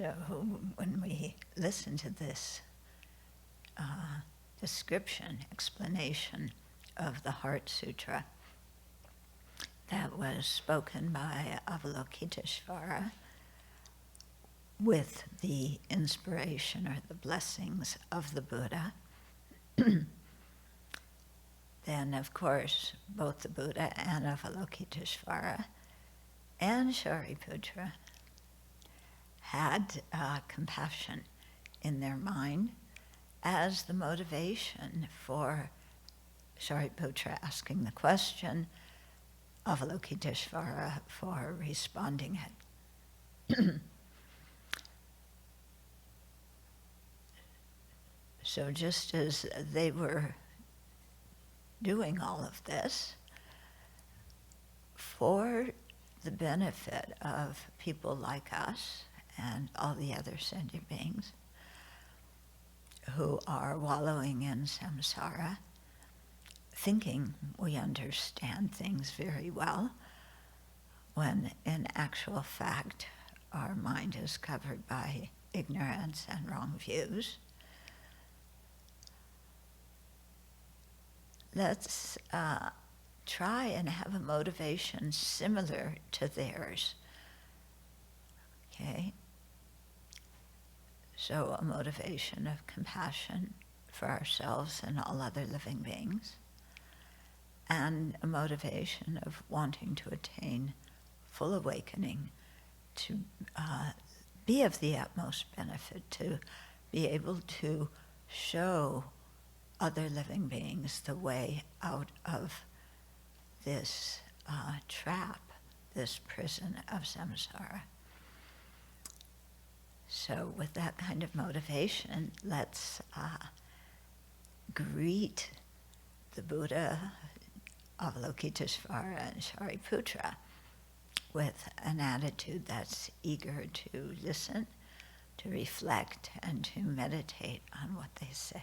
So when we listen to this description, explanation of the Heart Sutra that was spoken by Avalokiteshvara with the inspiration or the blessings of the Buddha, then of course both the Buddha and Avalokiteshvara and Shariputra had compassion in their mind as the motivation for Shariputra asking the question, Avalokiteshvara for responding it. So just as they were doing all of this for the benefit of people like us and all the other sentient beings who are wallowing in samsara, thinking we understand things very well, when in actual fact our mind is covered by ignorance and wrong views. Let's try and have a motivation similar to theirs. Okay? So a motivation of compassion for ourselves and all other living beings, and a motivation of wanting to attain full awakening, to be of the utmost benefit, to be able to show other living beings the way out of this trap, this prison of samsara. So with that kind of motivation, let's greet the Buddha, Avalokiteshvara, and Shariputra with an attitude that's eager to listen, to reflect, and to meditate on what they say.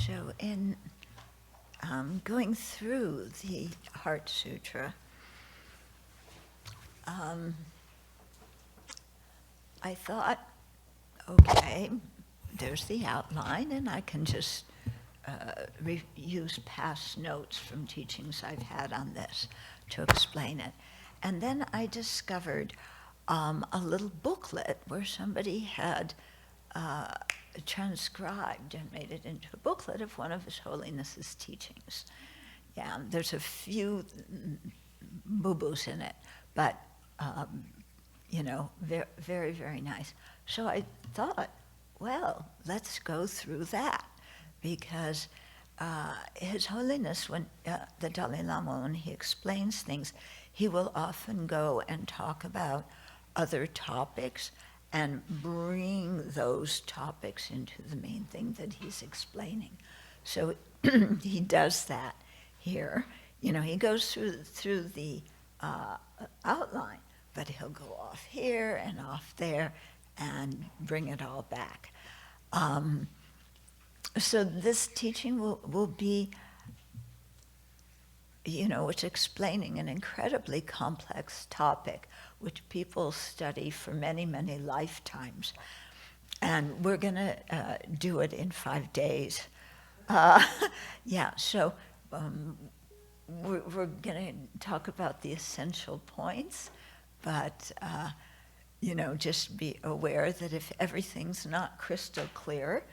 So in going through the Heart Sutra, I thought, okay, there's the outline, and I can just use past notes from teachings I've had on this to explain it. And then I discovered a little booklet where somebody had transcribed and made it into a booklet of one of His Holiness's teachings. Yeah, there's a few boo-boos in it, but very, very nice. So I thought, well, let's go through that, because His Holiness, when the Dalai Lama, when he explains things, he will often go and talk about other topics and bring those topics into the main thing that he's explaining. So he does that here. You know, he goes through the outline, but he'll go off here and off there and bring it all back. So this teaching will be, it's explaining an incredibly complex topic which people study for many, many lifetimes. And we're going to do it in 5 days. So we're going to talk about the essential points, but, just be aware that if everything's not crystal clear,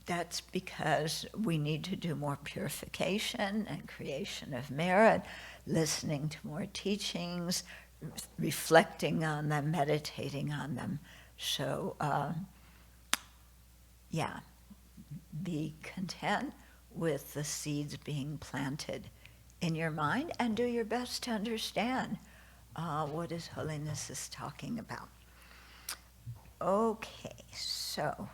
that's because we need to do more purification and creation of merit, listening to more teachings, reflecting on them, meditating on them. So, be content with the seeds being planted in your mind and do your best to understand what His Holiness is talking about. Okay, so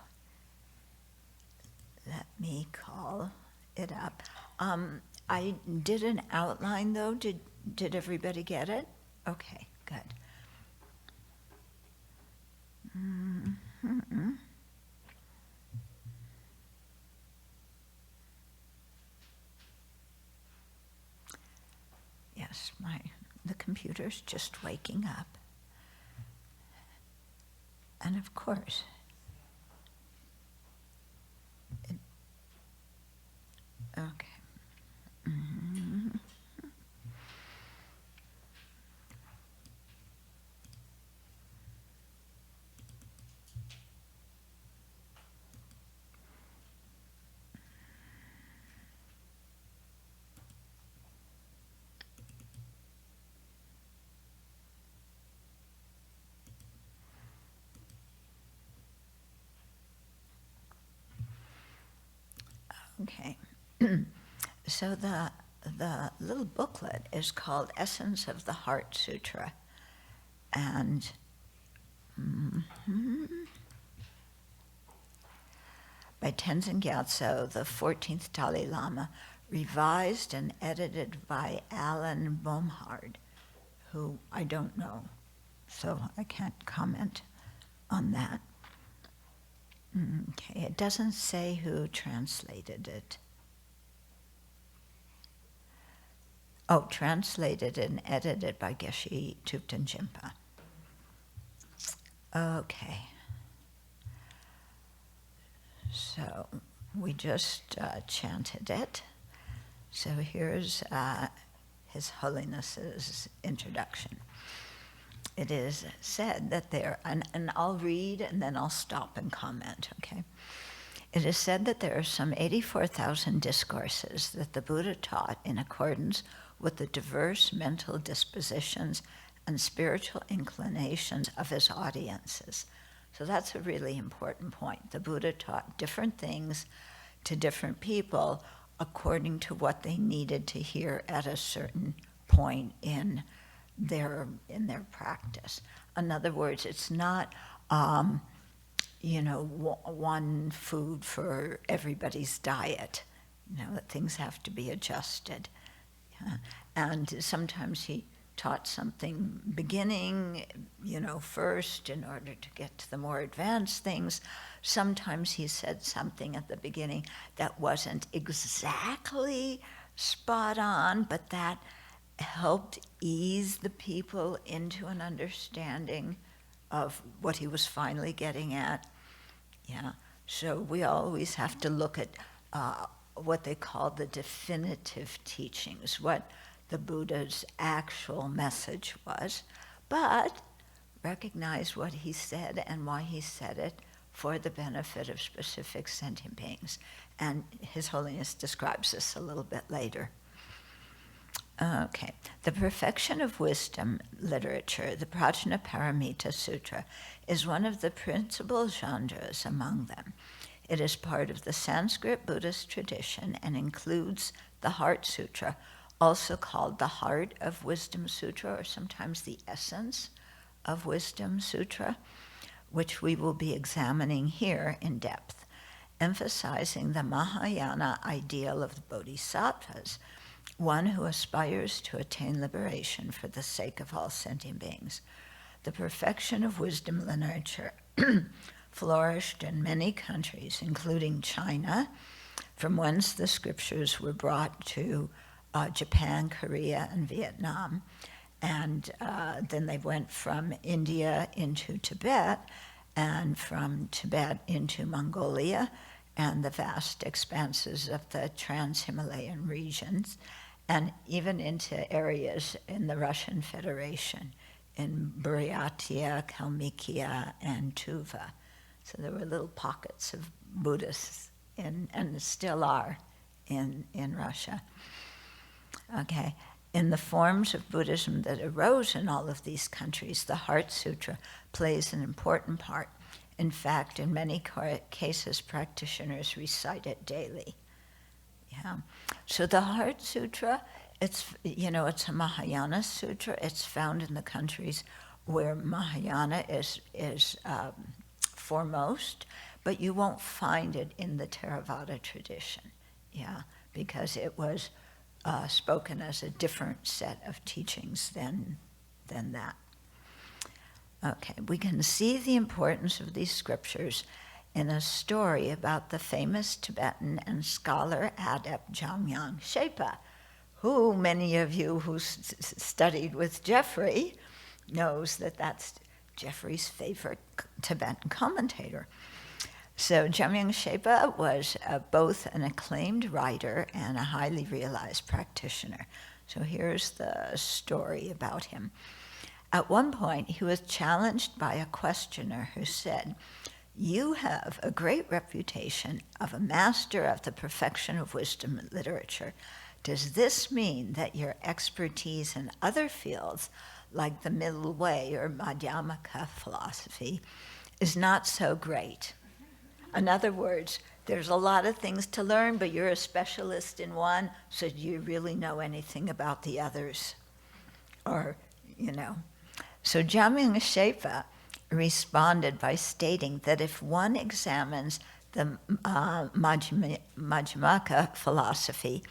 let me call it up. I did an outline though. Did everybody get it? Okay, good. Mm-hmm. Yes, the computer's just waking up. And of course, okay. Mm-hmm. Okay. So the little booklet is called Essence of the Heart Sutra. And by Tenzin Gyatso, the 14th Dalai Lama, revised and edited by Alan Bomhard, who I don't know, so I can't comment on that. Okay, it doesn't say who translated it. Oh, translated and edited by Geshe Thubten Jinpa. Okay. So we just chanted it. So here's His Holiness's introduction. It is said that there, and I'll read and then I'll stop and comment, okay? It is said that there are some 84,000 discourses that the Buddha taught in accordance with the diverse mental dispositions and spiritual inclinations of his audiences. So that's a really important point. The Buddha taught different things to different people according to what they needed to hear at a certain point in their practice. In other words, it's not one food for everybody's diet. That things have to be adjusted. Yeah. And sometimes he taught something beginning, first in order to get to the more advanced things. Sometimes he said something at the beginning that wasn't exactly spot on, but that helped ease the people into an understanding of what he was finally getting at. Yeah. So we always have to look at what they call the definitive teachings, what the Buddha's actual message was, but recognize what he said and why he said it for the benefit of specific sentient beings. And His Holiness describes this a little bit later. Okay. The Perfection of Wisdom literature, the Prajnaparamita Sutra, is one of the principal genres among them. It is part of the Sanskrit Buddhist tradition and includes the Heart Sutra, also called the Heart of Wisdom Sutra, or sometimes the Essence of Wisdom Sutra, which we will be examining here in depth, emphasizing the Mahayana ideal of the Bodhisattvas, one who aspires to attain liberation for the sake of all sentient beings. The Perfection of Wisdom literature flourished in many countries, including China, from whence the scriptures were brought to Japan, Korea, and Vietnam. And then they went from India into Tibet, and from Tibet into Mongolia, and the vast expanses of the Trans-Himalayan regions, and even into areas in the Russian Federation, in Buryatia, Kalmykia, and Tuva. So there were little pockets of Buddhists, and still are, in Russia. Okay. In the forms of Buddhism that arose in all of these countries, the Heart Sutra plays an important part. In fact, in many cases, practitioners recite it daily. Yeah. So the Heart Sutra, it's a Mahayana sutra. It's found in the countries where Mahayana is foremost, but you won't find it in the Theravada tradition, yeah, because it was spoken as a different set of teachings than that. Okay, we can see the importance of these scriptures in a story about the famous Tibetan and scholar adept Jamyang Shepa, who many of you who studied with Jeffrey knows that that's Jeffrey's favorite Tibetan commentator. So Jamyang Shepa was both an acclaimed writer and a highly realized practitioner. So here's the story about him. At one point, he was challenged by a questioner who said, "You have a great reputation of a master of the perfection of wisdom literature. Does this mean that your expertise in other fields, like the middle way or Madhyamaka philosophy, is not so great?" In other words, there's a lot of things to learn, but you're a specialist in one, so do you really know anything about the others? Or, So Jamyang Shepa responded by stating that if one examines the Madhyamaka philosophy,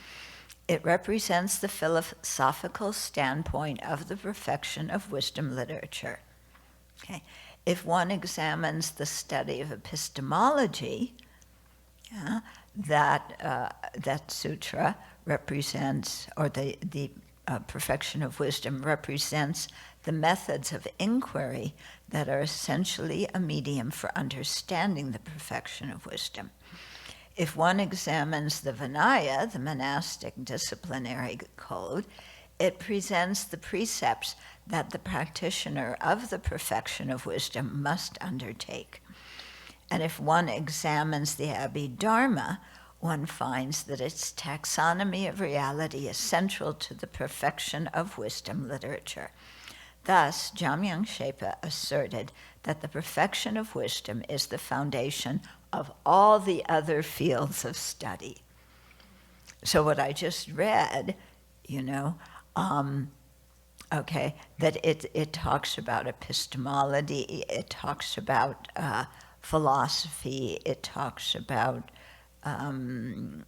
it represents the philosophical standpoint of the perfection of wisdom literature. Okay. If one examines the study of epistemology, that sutra represents, or the perfection of wisdom represents the methods of inquiry that are essentially a medium for understanding the perfection of wisdom. If one examines the Vinaya, the monastic disciplinary code, it presents the precepts that the practitioner of the perfection of wisdom must undertake. And if one examines the Abbey Dharma, one finds that its taxonomy of reality is central to the perfection of wisdom literature. Thus, Jamyang Shepa asserted that the perfection of wisdom is the foundation of all the other fields of study. So what I just read, that it talks about epistemology, it talks about philosophy, it talks about Vinaya,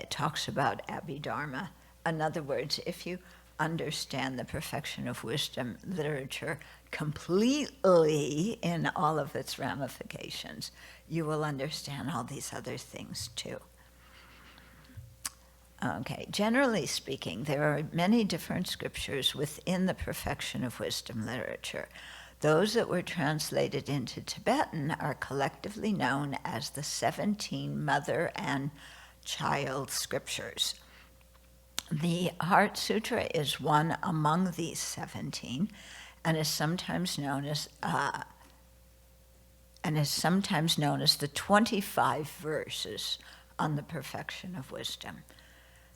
it talks about Abhidharma. In other words, if you understand the perfection of wisdom literature completely in all of its ramifications, you will understand all these other things too. Okay, generally speaking, there are many different scriptures within the perfection of wisdom literature. Those that were translated into Tibetan are collectively known as the 17 mother and child scriptures. The Heart Sutra is one among these 17 and is sometimes known as the 25 verses on the perfection of wisdom.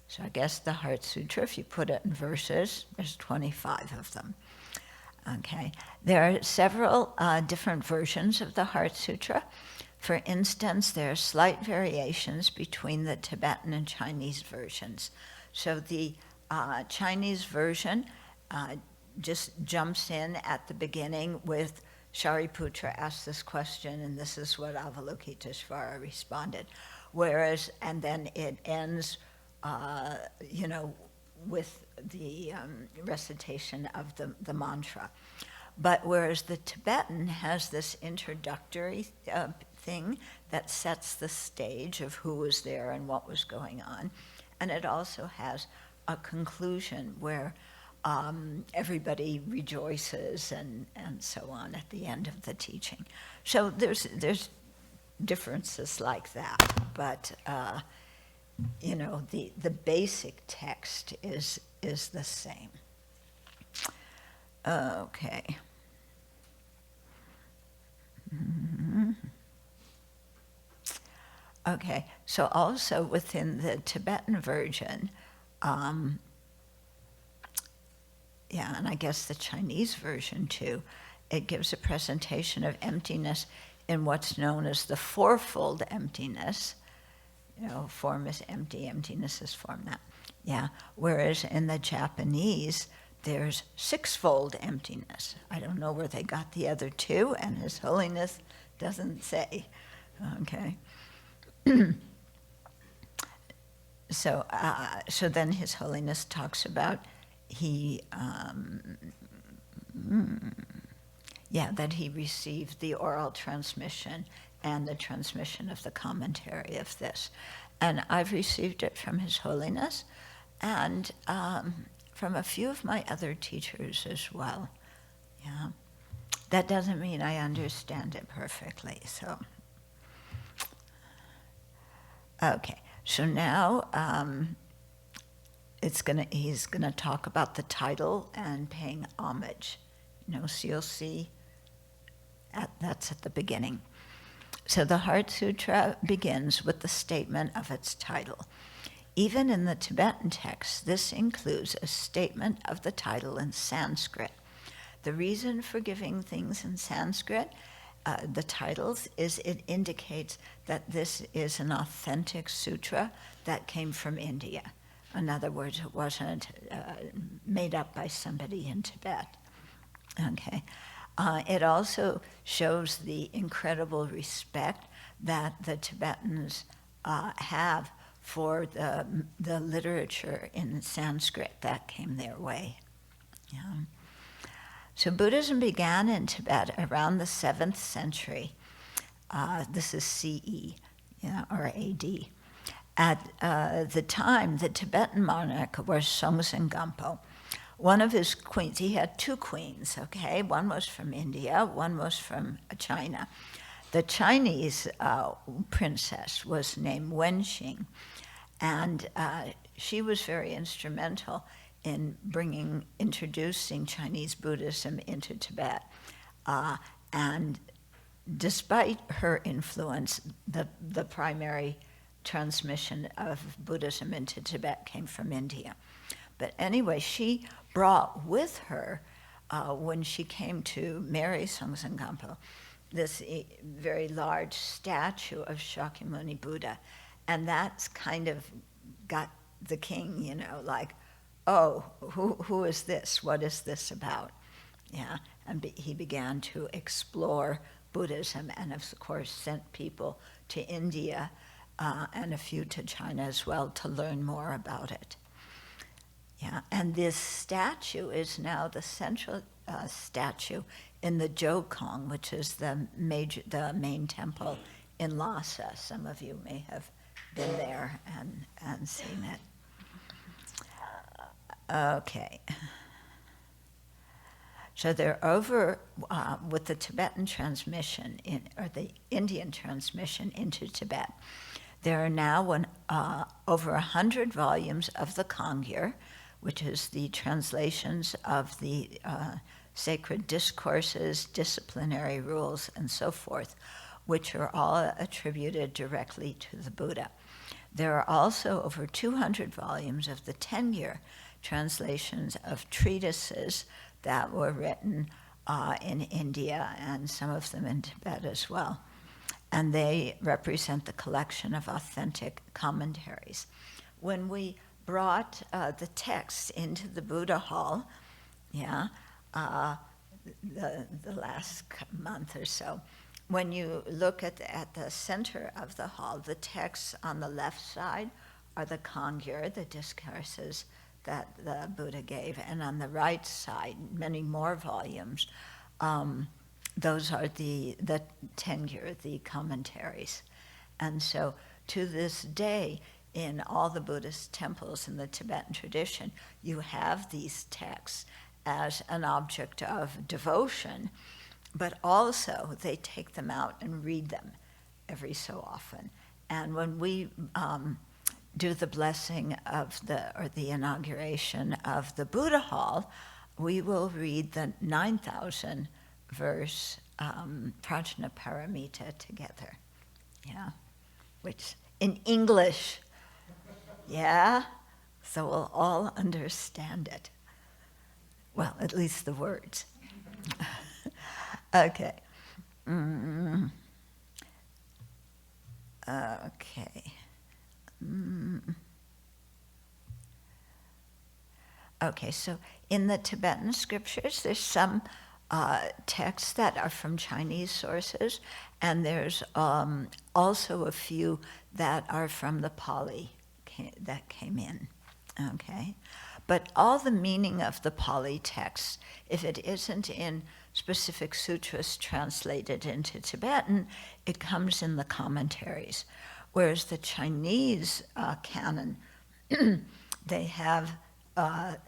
So I guess the Heart Sutra, if you put it in verses, there's 25 of them. Okay, there are several different versions of the Heart Sutra. For instance, there are slight variations between the Tibetan and Chinese versions. So the Chinese version just jumps in at the beginning with Shariputra asked this question, and this is what Avalokiteshvara responded. And then it ends, with the recitation of the mantra. But whereas the Tibetan has this introductory thing that sets the stage of who was there and what was going on, and it also has a conclusion where everybody rejoices and so on at the end of the teaching. So there's differences like that, but the basic text is the same. Okay. Mm-hmm. Okay, so also within the Tibetan version, and I guess the Chinese version too, it gives a presentation of emptiness in what's known as the fourfold emptiness. Form is empty, emptiness is form, that. Yeah, whereas in the Japanese, there's sixfold emptiness. I don't know where they got the other two, and His Holiness doesn't say. Okay. So then His Holiness talks about that he received the oral transmission and the transmission of the commentary of this. And I've received it from His Holiness and from a few of my other teachers as well. Yeah. That doesn't mean I understand it perfectly, so. Okay, so now he's gonna talk about the title and paying homage. So you'll see, that's at the beginning. So the Heart Sutra begins with the statement of its title. Even in the Tibetan text, this includes a statement of the title in Sanskrit. The reason for giving things in Sanskrit, the titles, is it indicates that this is an authentic sutra that came from India. In other words, it wasn't made up by somebody in Tibet. Okay. It also shows the incredible respect that the Tibetans have for the literature in Sanskrit that came their way. Yeah. So Buddhism began in Tibet around the 7th century. This is CE, or AD. At the time, the Tibetan monarch was Songtsen Gampo. One of his queens, he had two queens, okay? One was from India, one was from China. The Chinese princess was named Wenxing, and she was very instrumental in introducing Chinese Buddhism into Tibet. And despite her influence, the primary transmission of Buddhism into Tibet came from India. But anyway, she brought with her, when she came to marry Songtsen Gampo, this very large statue of Shakyamuni Buddha. And that's kind of got the king, like, oh, who is this? What is this about? Yeah, and he began to explore Buddhism and, of course, sent people to India and a few to China as well to learn more about it. Yeah, and this statue is now the central statue in the Jokong, which is the main temple in Lhasa. Some of you may have been there and seen it. Okay. So they're over with the Tibetan transmission, or the Indian transmission into Tibet. There are now over 100 volumes of the Kangyur, which is the translations of the sacred discourses, disciplinary rules, and so forth, which are all attributed directly to the Buddha. There are also over 200 volumes of the Tengyur, translations of treatises that were written in India and some of them in Tibet as well. And they represent the collection of authentic commentaries. When we brought the texts into the Buddha Hall, the last month or so, when you look at the center of the hall, the texts on the left side are the Kangyur, the discourses that the Buddha gave, and on the right side, many more volumes, those are the Tengyur, the commentaries. And so to this day, in all the Buddhist temples in the Tibetan tradition, you have these texts as an object of devotion, but also they take them out and read them every so often. And when we do the blessing of the inauguration of the Buddha Hall, we will read the 9,000 verse Prajna Paramita together, which in English, so we'll all understand it. Well, at least the words. Okay. Okay. Okay, so in the Tibetan scriptures, there's some texts that are from Chinese sources, and there's also a few that are from the Pali that came in, okay? But all the meaning of the Pali text, if it isn't in specific sutras translated into Tibetan, it comes in the commentaries. Whereas the Chinese canon, they have a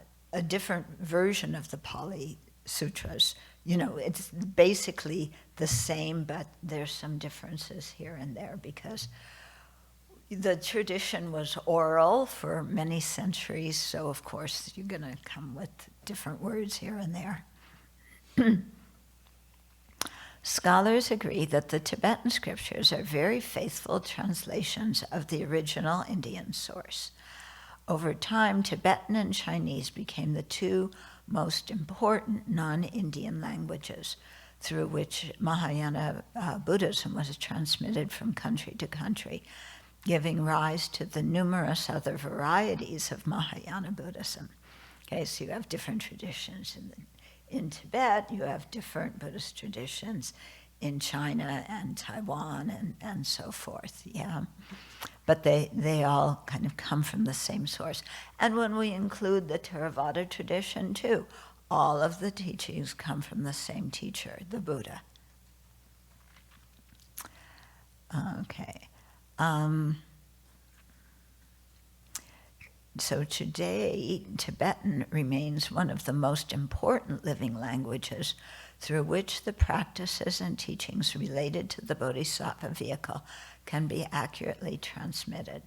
different version of the Pali Sutras. You know, it's basically the same, but there's some differences here and there because the tradition was oral for many centuries, so of course you're going to come with different words here and there. Scholars agree that the Tibetan scriptures are very faithful translations of the original Indian source. Over time, Tibetan and Chinese became the two most important non-Indian languages through which Mahayana Buddhism was transmitted from country to country, giving rise to the numerous other varieties of Mahayana Buddhism. Okay, so you have different traditions in Tibet, you have different Buddhist traditions in China and Taiwan and so forth, yeah. But they all kind of come from the same source. And when we include the Theravada tradition too, all of the teachings come from the same teacher, the Buddha. Okay. So today, Tibetan remains one of the most important living languages through which the practices and teachings related to the Bodhisattva vehicle can be accurately transmitted.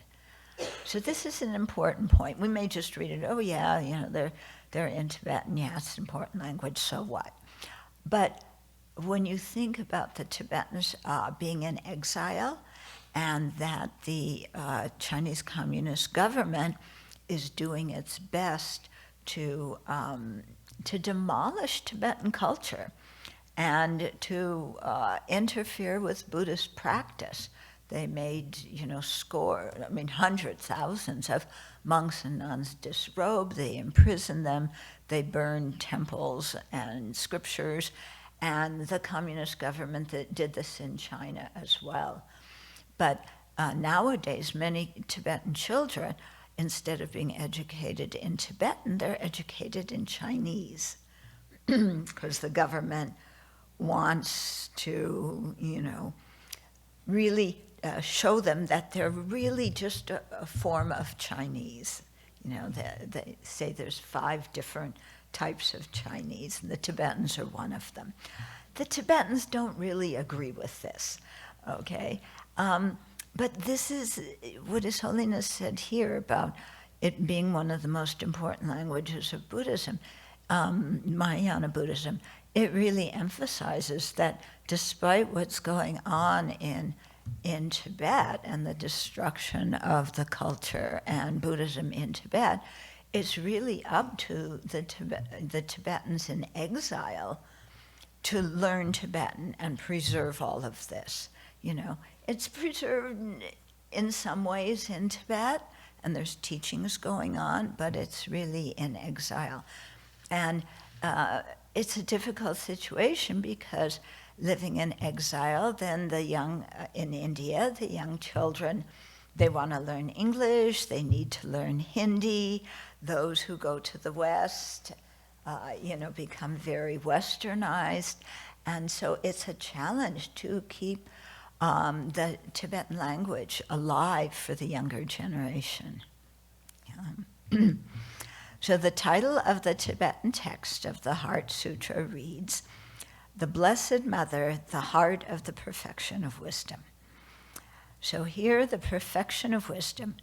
So this is an important point. We may just read it, oh yeah, you know, they're in Tibetan, yeah, it's an important language, so what? But when you think about the Tibetans being in exile and that the Chinese Communist government is doing its best to demolish Tibetan culture and to interfere with Buddhist practice. They made, you know, hundreds, thousands of monks and nuns disrobe. They imprisoned them. They burned temples and scriptures. And the communist government that did this in China as well. But nowadays, many Tibetan children, instead of being educated in Tibetan, they're educated in Chinese because the government wants to, you know, really show them that they're really just a form of Chinese. You know, they say there's 5 different types of Chinese, and the Tibetans are one of them. The Tibetans don't really agree with this, okay? But this is what His Holiness said here about it being one of the most important languages of Buddhism, Mahayana Buddhism. It really emphasizes that despite what's going on in Tibet and the destruction of the culture and Buddhism in Tibet, it's really up to the Tibetans in exile to learn Tibetan and preserve all of this. You know, it's preserved in some ways in Tibet, and there's teachings going on, but it's really in exile. And it's a difficult situation because living in exile, then the young, in India, the young children, they want to learn English, they need to learn Hindi. Those who go to the West, you know, become very westernized. And so it's a challenge to keep the Tibetan language alive for the younger generation. So the title of the Tibetan text of the Heart Sutra reads, "The Blessed Mother, the Heart of the Perfection of Wisdom." So here the perfection of wisdom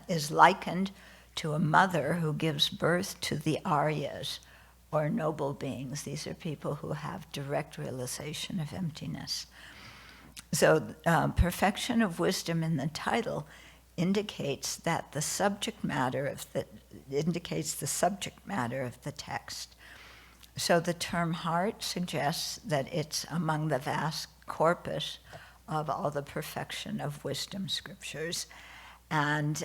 is likened to a mother who gives birth to the Aryas, or noble beings. These are people who have direct realization of emptiness. So perfection of wisdom in the title indicates that the subject matter of the text. So the term heart suggests that it's among the vast corpus of all the perfection of wisdom scriptures. And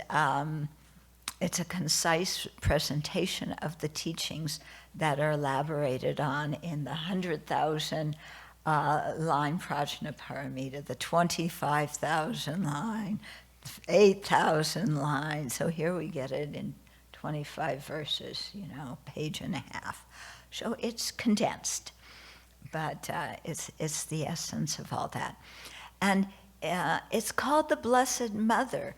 It's a concise presentation of the teachings that are elaborated on in the 100,000 line Prajnaparamita, the 25,000 line, 8,000 lines. So here we get it in 25 verses, page and a half. So it's condensed, but it's the essence of all that. And it's called the Blessed Mother,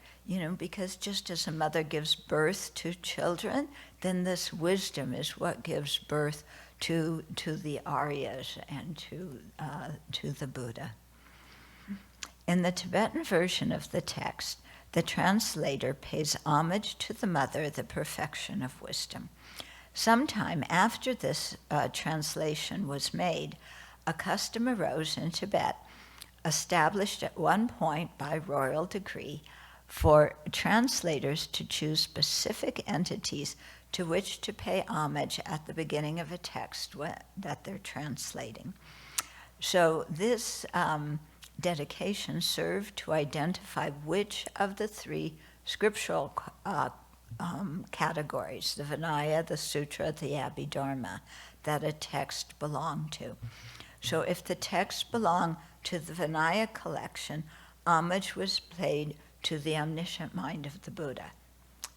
because just as a mother gives birth to children, then this wisdom is what gives birth to the Aryas and to the Buddha. In the Tibetan version of the text, the translator pays homage to the mother, the perfection of wisdom. Sometime after this translation was made, a custom arose in Tibet, established at one point by royal decree, for translators to choose specific entities to which to pay homage at the beginning of a text that they're translating. So this dedication served to identify which of the three scriptural categories, the Vinaya, the Sutra, the Abhidharma, that a text belonged to. So if the text belonged to the Vinaya collection, homage was paid to the omniscient mind of the Buddha.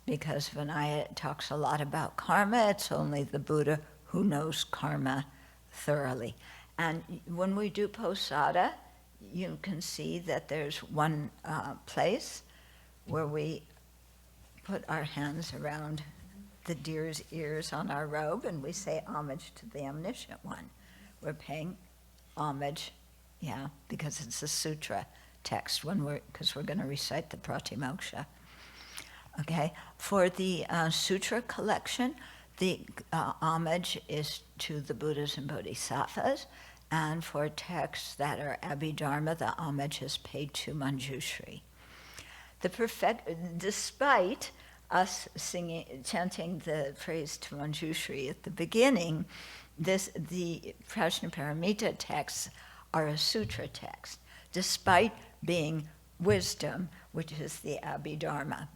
Because Vinaya talks a lot about karma, it's only the Buddha who knows karma thoroughly. And when we do posada, you can see that there's one place where we put our hands around the deer's ears on our robe and we say homage to the omniscient one. We're paying homage, because it's a sutra text because we're going to recite the Pratimoksha. Okay, for the sutra collection, the homage is to the Buddhas and Bodhisattvas, and for texts that are Abhidharma, the homage is paid to Manjushri. Despite us chanting the praise to Manjushri at the beginning, the Prajnaparamita texts are a sutra text, despite being wisdom, which is the Abhidharma.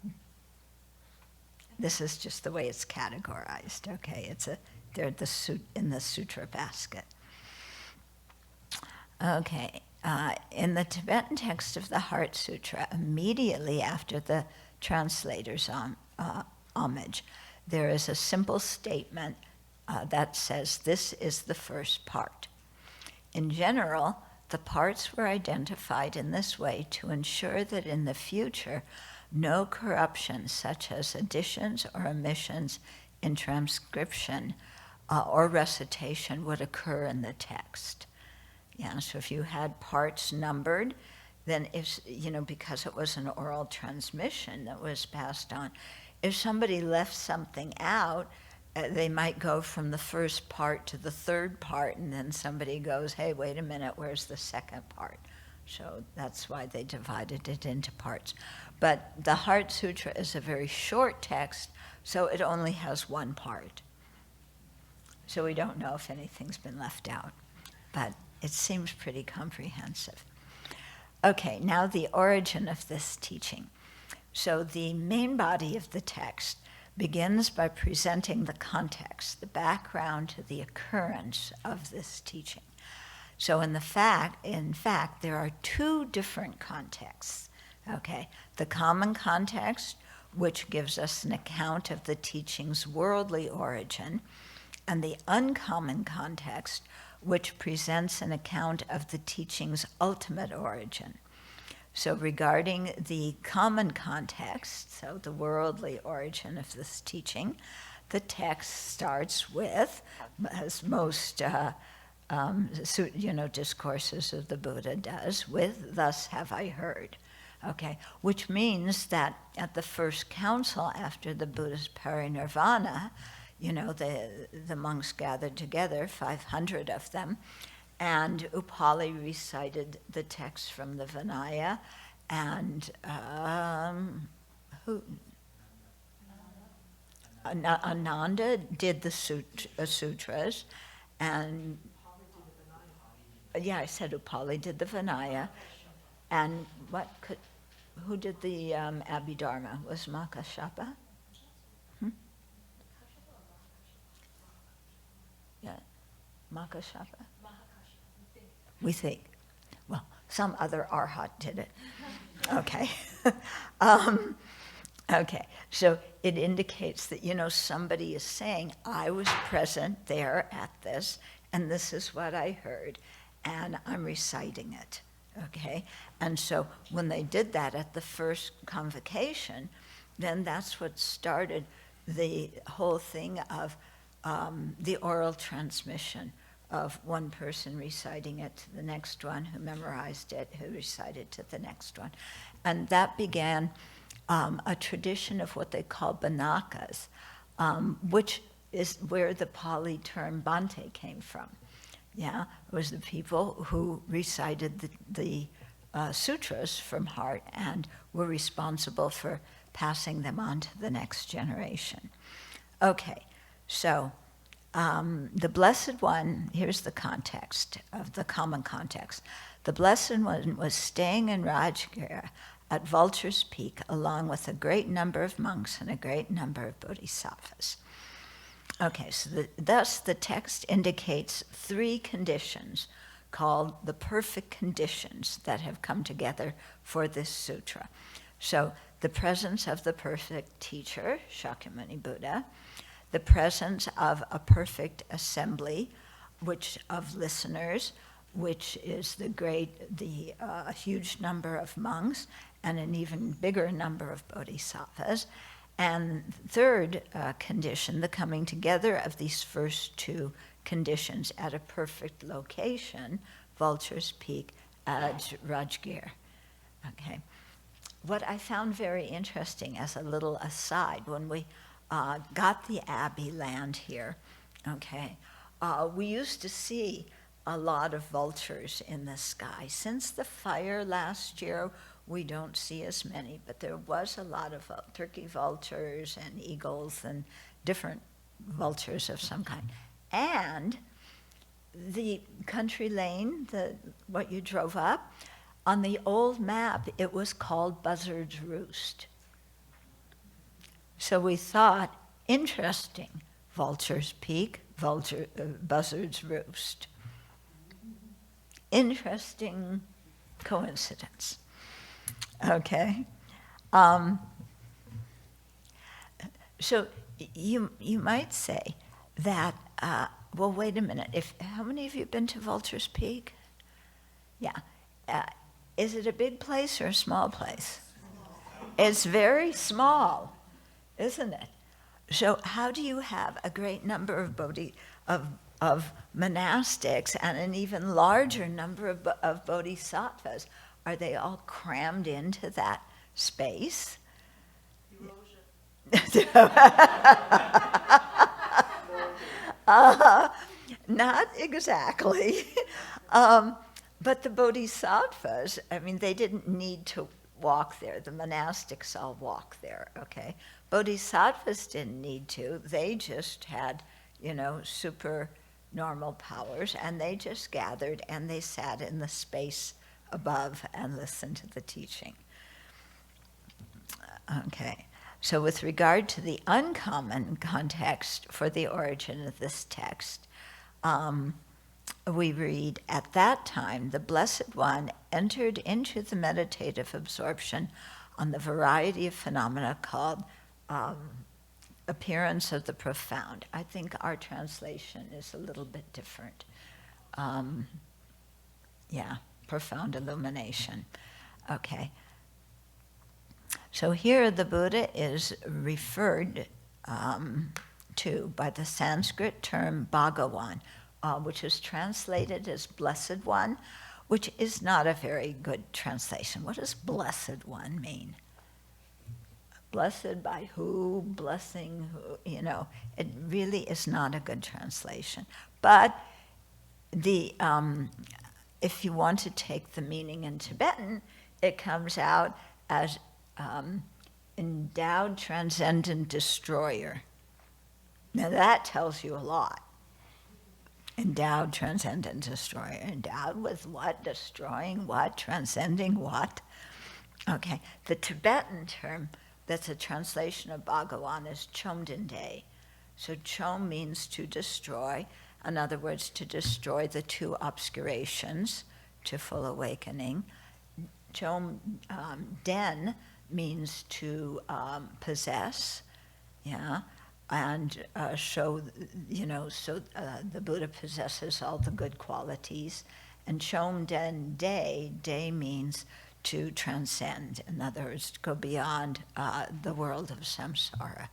This is just the way it's categorized, okay? They're in the sutra basket. Okay, in the Tibetan text of the Heart Sutra, immediately after the translator's homage, there is a simple statement that says, this is the first part. In general, the parts were identified in this way to ensure that in the future, no corruption, such as additions or omissions in transcription or recitation, would occur in the text. So if you had parts numbered, then because it was an oral transmission that was passed on, if somebody left something out, they might go from the first part to the third part, and then somebody goes, hey, wait a minute, where's the second part? So that's why they divided it into parts. But the Heart Sutra is a very short text, so it only has one part. So we don't know if anything's been left out, but it seems pretty comprehensive. Okay, now the origin of this teaching. So the main body of the text begins by presenting the context, the background to the occurrence of this teaching. So in fact, there are two different contexts, okay? The common context, which gives us an account of the teaching's worldly origin, and the uncommon context, which presents an account of the teaching's ultimate origin. So regarding the common context, so the worldly origin of this teaching, the text starts with, as most discourses of the Buddha does, with, thus have I heard, okay? Which means that at the first council after the Buddha's parinirvana, the monks gathered together, 500 of them, and Upali recited the text from the Vinaya, and Ananda did the sutras, and I said Upali did the Vinaya, and who did the Abhidharma? Was Makashapa? Mahakashapa? We think. Well, some other arhat did it. Okay. Okay, so it indicates that, somebody is saying, I was present there at this, and this is what I heard, and I'm reciting it, okay? And so when they did that at the first convocation, then that's what started the whole thing of the oral transmission of one person reciting it to the next one, who memorized it, who recited to the next one. And that began a tradition of what they call banakas, which is where the Pali term Bhante came from. Yeah, it was the people who recited the sutras from heart and were responsible for passing them on to the next generation. Okay, so the Blessed One, here's the context of the common context. The Blessed One was staying in Rajgir at Vulture's Peak, along with a great number of monks and a great number of bodhisattvas. Okay, so thus the text indicates three conditions called the perfect conditions that have come together for this sutra. So the presence of the perfect teacher, Shakyamuni Buddha, the presence of a perfect assembly, of listeners, which is the huge number of monks and an even bigger number of bodhisattvas. And third condition, the coming together of these first two conditions at a perfect location, Vulture's Peak at Rajgir. Okay. What I found very interesting as a little aside, when we got the Abbey land here, okay, we used to see a lot of vultures in the sky. Since the fire last year, we don't see as many, but there was a lot of turkey vultures and eagles and different vultures of some kind. And the country lane, what you drove up, on the old map, it was called Buzzard's Roost. So we thought, interesting, Vulture's Peak, Buzzard's Roost. Interesting coincidence. Okay. So you might say that, well, wait a minute. How many of you have been to Vulture's Peak? Yeah. Is it a big place or a small place? It's very small, isn't it? So how do you have a great number of monastics and an even larger number of bodhisattvas? Are they all crammed into that space? Not exactly. But the bodhisattvas, they didn't need to walk there. The monastics all walk there, okay? Bodhisattvas didn't need to. They just had, super normal powers, and they just gathered and they sat in the space above and listened to the teaching. Okay, so with regard to the uncommon context for the origin of this text, we read, at that time, the Blessed One entered into the meditative absorption on the variety of phenomena called appearance of the profound. I think our translation is a little bit different. Profound illumination. Okay. So here the Buddha is referred to by the Sanskrit term Bhagawan, which is translated as Blessed One, which is not a very good translation. What does Blessed One mean? Blessed by who? Blessing who? It really is not a good translation. But if you want to take the meaning in Tibetan, it comes out as endowed transcendent destroyer. Now that tells you a lot. Endowed transcendent destroyer. Endowed with what? Destroying what? Transcending what? Okay, the Tibetan term that's a translation of Bhagawan is Chomdende. So Chom means to destroy, In other words, to destroy the two obscurations to full awakening. Chom Den means to possess, yeah, and show, so the Buddha possesses all the good qualities. And Chom Den De means to transcend, in other words, to go beyond the world of samsara.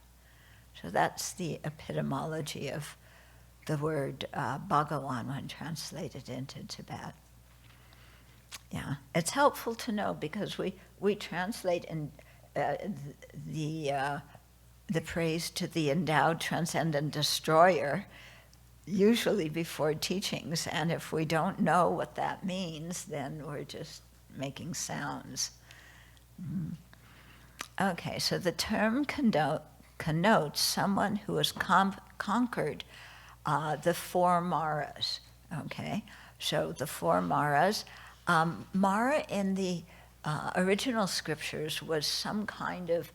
So that's the epistemology of the word Bhagawan when translated into Tibet. Yeah, it's helpful to know because we translate in the praise to the endowed transcendent destroyer usually before teachings, and if we don't know what that means, then we're just making sounds. Okay, so the term connotes someone who has conquered the four maras. Okay, so the four maras. Mara in the original scriptures was some kind of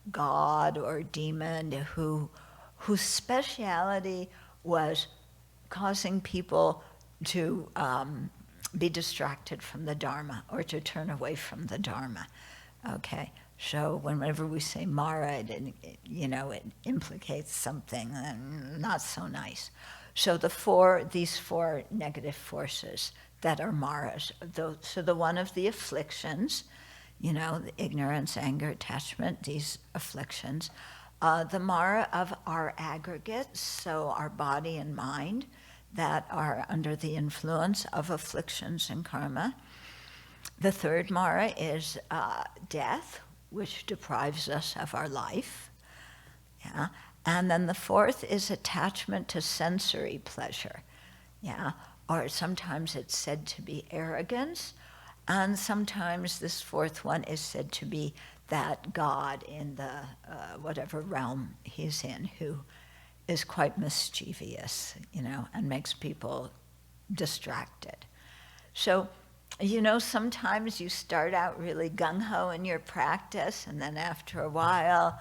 god or demon whose speciality was causing people to be distracted from the Dharma or to turn away from the Dharma. Okay, so whenever we say Mara, it implicates something not so nice. So these four negative forces that are Maras, so the one of the afflictions, the ignorance, anger, attachment, these afflictions, the Mara of our aggregates, so our body and mind, that are under the influence of afflictions and karma. The third Mara is death, which deprives us of our life. Yeah. And then the fourth is attachment to sensory pleasure. Yeah. Or sometimes it's said to be arrogance, and sometimes this fourth one is said to be that God in the whatever realm he's in, who is quite mischievous, and makes people distracted. So, sometimes you start out really gung-ho in your practice, and then after a while,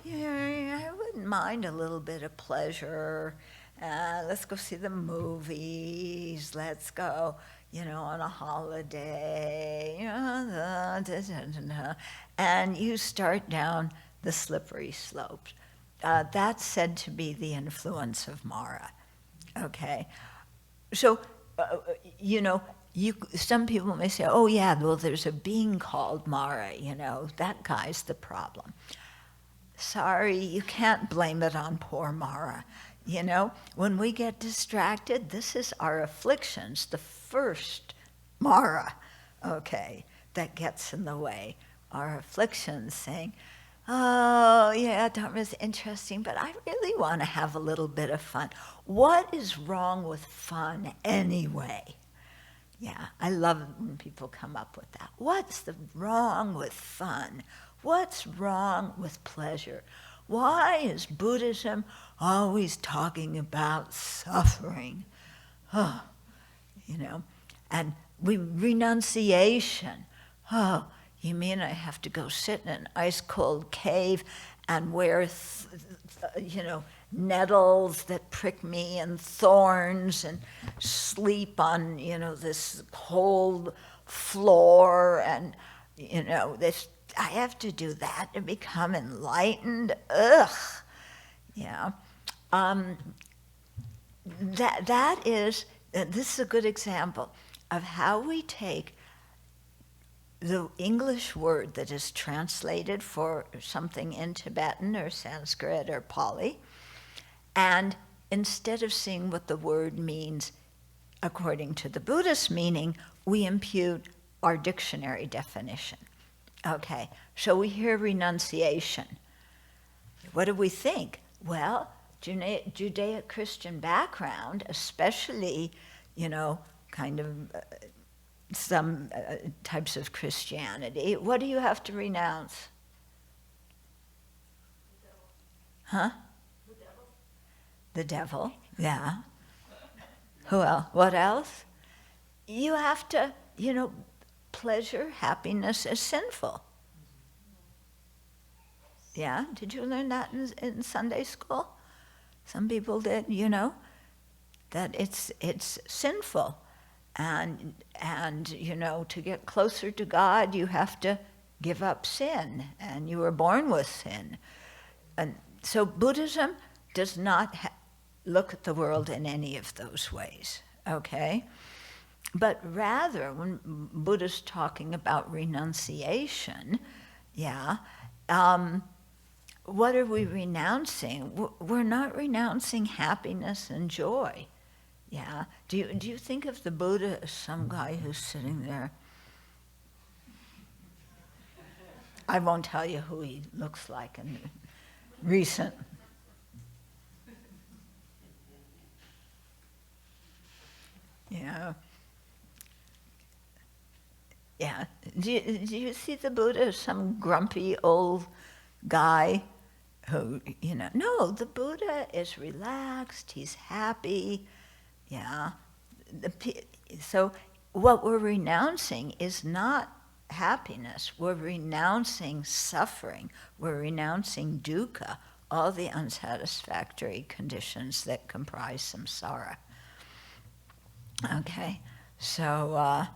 I wouldn't mind a little bit of pleasure. Let's go see the movies. Let's go, on a holiday. And you start down the slippery slopes. That's said to be the influence of Mara. Okay, so some people may say, "Oh yeah, well there's a being called Mara. That guy's the problem." Sorry, you can't blame it on poor Mara. When we get distracted, this is our afflictions, the first Mara, okay, that gets in the way. Our afflictions saying, oh, yeah, Dharma is interesting, but I really want to have a little bit of fun. What is wrong with fun anyway? Yeah, I love when people come up with that. What's wrong with fun? What's wrong with pleasure? Why is Buddhism always talking about suffering? Oh, and renunciation. Oh, you mean I have to go sit in an ice-cold cave and wear, nettles that prick me and thorns and sleep on, this cold floor and, this. I have to do that to become enlightened. Ugh, yeah. That is. This is a good example of how we take the English word that is translated for something in Tibetan or Sanskrit or Pali, and instead of seeing what the word means according to the Buddhist meaning, we impute our dictionary definition. Okay, so we hear renunciation. What do we think? Well, Judeo-Christian background, especially, kind of some types of Christianity, what do you have to renounce? Huh? The devil, yeah. Who else? What else? You have to, pleasure, happiness is sinful. Yeah, did you learn that in Sunday school? Some people did, that it's sinful. And to get closer to God, you have to give up sin, and you were born with sin. And so Buddhism does not look at the world in any of those ways, okay? But rather, when Buddha's talking about renunciation, what are we renouncing? We're not renouncing happiness and joy. Yeah. Do you think of the Buddha as some guy who's sitting there? I won't tell you who he looks like in recent. Yeah. Yeah. Do you see the Buddha as some grumpy old guy who, No, the Buddha is relaxed, he's happy. Yeah. So what we're renouncing is not happiness. We're renouncing suffering. We're renouncing dukkha, all the unsatisfactory conditions that comprise samsara. Okay, so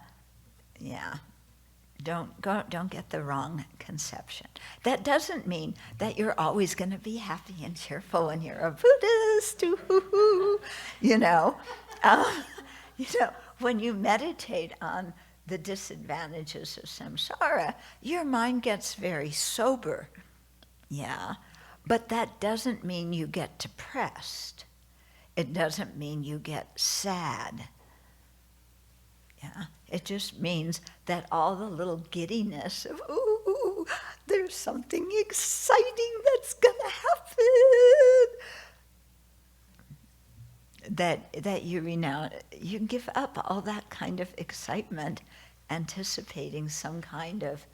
don't get the wrong conception. That doesn't mean that you're always going to be happy and cheerful when you're a Buddhist. When you meditate on the disadvantages of samsara, your mind gets very sober. Yeah, but that doesn't mean you get depressed. It doesn't mean you get sad. Yeah, it just means that all the little giddiness of, ooh, there's something exciting that's gonna happen, that you renounce, you give up all that kind of excitement, anticipating some kind of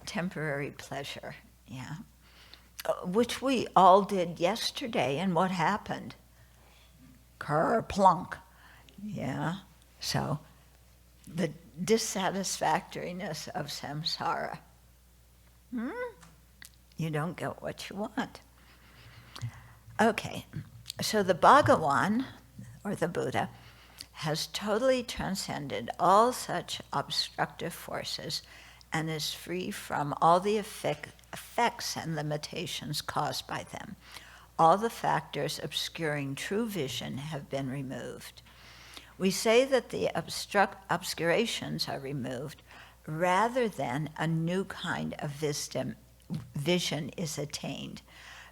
temporary pleasure, yeah. Which we all did yesterday, and what happened? Kerplunk, yeah. So, the dissatisfactoriness of samsara. You don't get what you want. Okay, so the Bhagawan, or the Buddha, has totally transcended all such obstructive forces and is free from all the effects and limitations caused by them. All the factors obscuring true vision have been removed. We say that the obscurations are removed rather than a new kind of vision is attained,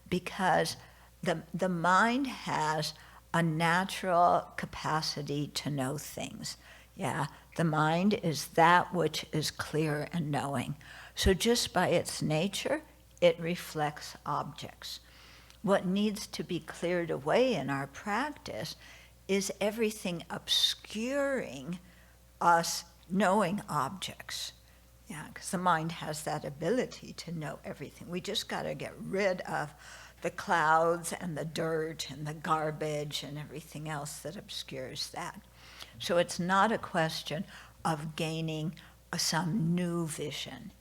because the mind has a natural capacity to know things. Yeah, the mind is that which is clear and knowing. So just by its nature, it reflects objects. What needs to be cleared away in our practice is everything obscuring us knowing objects. Yeah, because the mind has that ability to know everything. We just got to get rid of the clouds and the dirt and the garbage and everything else that obscures that. So it's not a question of gaining some new vision.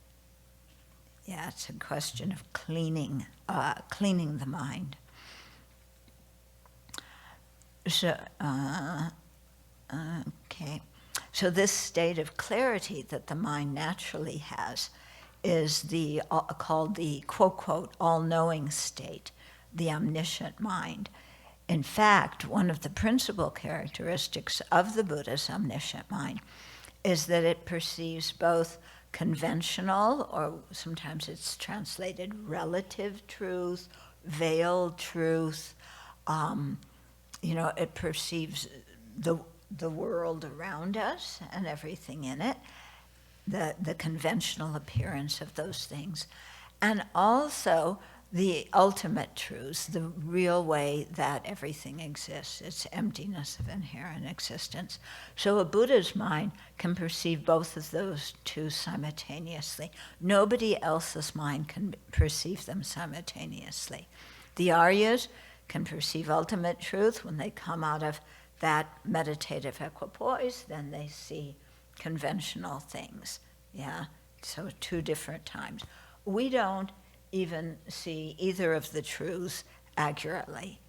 Yeah, it's a question of cleaning the mind. So, okay. So this state of clarity that the mind naturally has is called the quote, all-knowing state, the omniscient mind. In fact, one of the principal characteristics of the Buddha's omniscient mind is that it perceives both conventional, or sometimes it's translated relative truth, veiled truth. It perceives the world around us and everything in it, the conventional appearance of those things, and also the ultimate truth, the real way that everything exists, its emptiness of inherent existence. So a Buddha's mind can perceive both of those two simultaneously. Nobody else's mind can perceive them simultaneously. The Aryas can perceive ultimate truth when they come out of that meditative equipoise, then they see conventional things. Yeah, so two different times. We don't even see either of the truths accurately.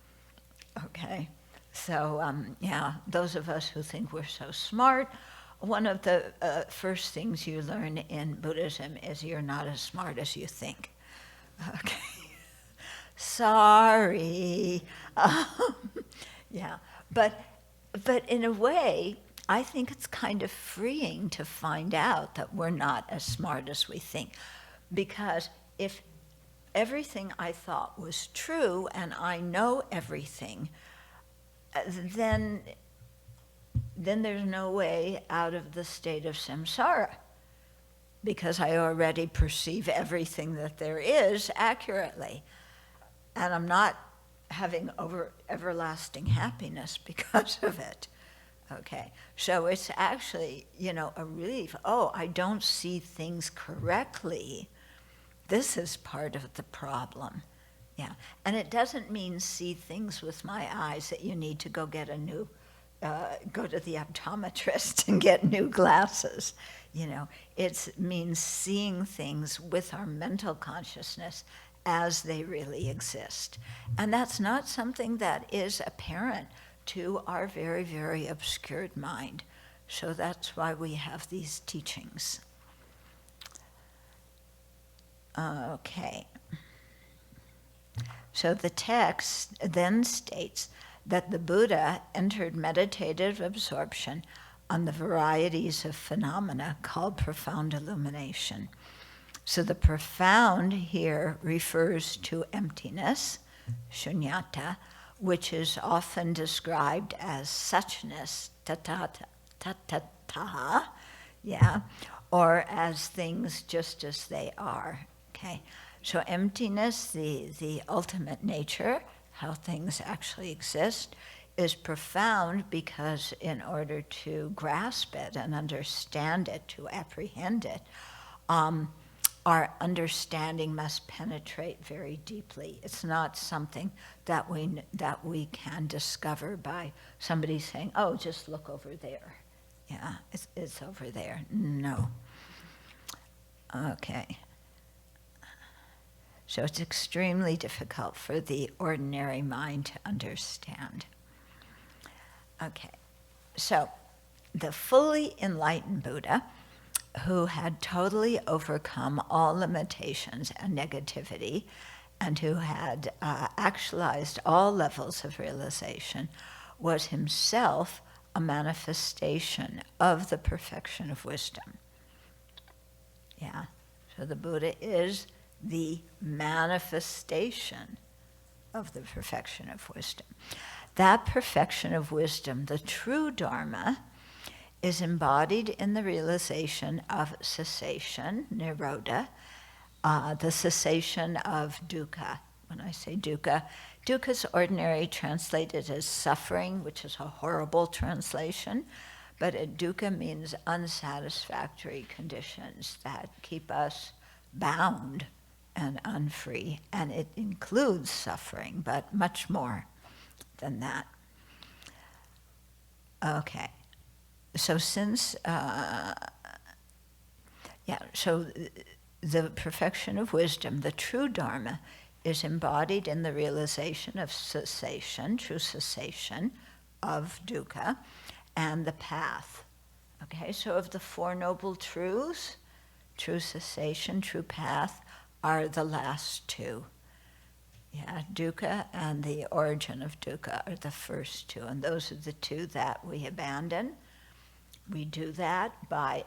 Okay, So, yeah, those of us who think we're so smart, one of the first things you learn in Buddhism is you're not as smart as you think. Okay. Sorry. Yeah, but in a way, I think it's kind of freeing to find out that we're not as smart as we think. Because if everything I thought was true and I know everything, then there's no way out of the state of samsara, because I already perceive everything that there is accurately. And I'm not having everlasting happiness because of it. Okay, so it's actually, a relief. Oh, I don't see things correctly. This is part of the problem. Yeah, and it doesn't mean see things with my eyes that you need to go get a new, go to the optometrist and get new glasses. It means seeing things with our mental consciousness as they really exist. And that's not something that is apparent to our very, very obscured mind. So that's why we have these teachings. Okay. So the text then states that the Buddha entered meditative absorption on the varieties of phenomena called profound illumination. So the profound here refers to emptiness, shunyata, which is often described as suchness, tatataha, yeah, or as things just as they are, okay? So emptiness, the ultimate nature, how things actually exist, is profound because in order to grasp it and understand it, to apprehend it, our understanding must penetrate very deeply. It's not something that we can discover by somebody saying, "Oh, just look over there." Yeah, it's over there. No. Okay. So it's extremely difficult for the ordinary mind to understand. Okay. So the fully enlightened Buddha, who had totally overcome all limitations and negativity, and who had actualized all levels of realization, was himself a manifestation of the perfection of wisdom. Yeah, so the Buddha is the manifestation of the perfection of wisdom. That perfection of wisdom, the true Dharma, is embodied in the realization of cessation, nirodha, the cessation of dukkha. When I say dukkha, dukkha is ordinarily translated as suffering, which is a horrible translation, but dukkha means unsatisfactory conditions that keep us bound and unfree, and it includes suffering, but much more than that. Okay. So so the perfection of wisdom, the true Dharma, is embodied in the realization of cessation, true cessation of dukkha, and the path. Okay, so of the Four Noble Truths, true cessation, true path are the last two. Yeah, dukkha and the origin of dukkha are the first two, and those are the two that we abandon. We do that by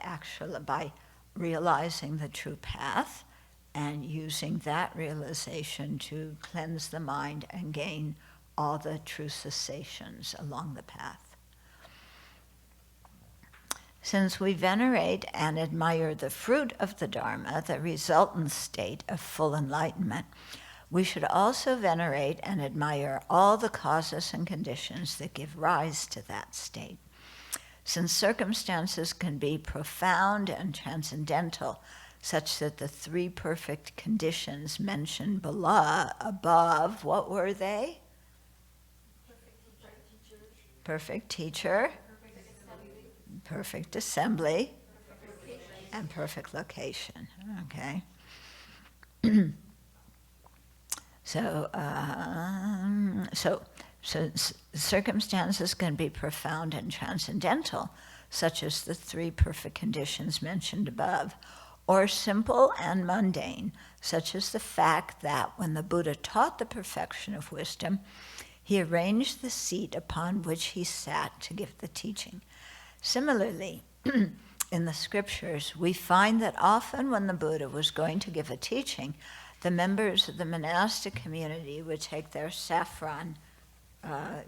realizing the true path and using that realization to cleanse the mind and gain all the true cessations along the path. Since we venerate and admire the fruit of the Dharma, the resultant state of full enlightenment, we should also venerate and admire all the causes and conditions that give rise to that state. Since circumstances can be profound and transcendental, such that the three perfect conditions mentioned above, what were they? Perfect teacher, perfect assembly, and perfect location. Okay. So So circumstances can be profound and transcendental, such as the 3 perfect conditions mentioned above, or simple and mundane, such as the fact that when the Buddha taught the perfection of wisdom, he arranged the seat upon which he sat to give the teaching. Similarly, in the scriptures, we find that often when the Buddha was going to give a teaching, the members of the monastic community would take their saffron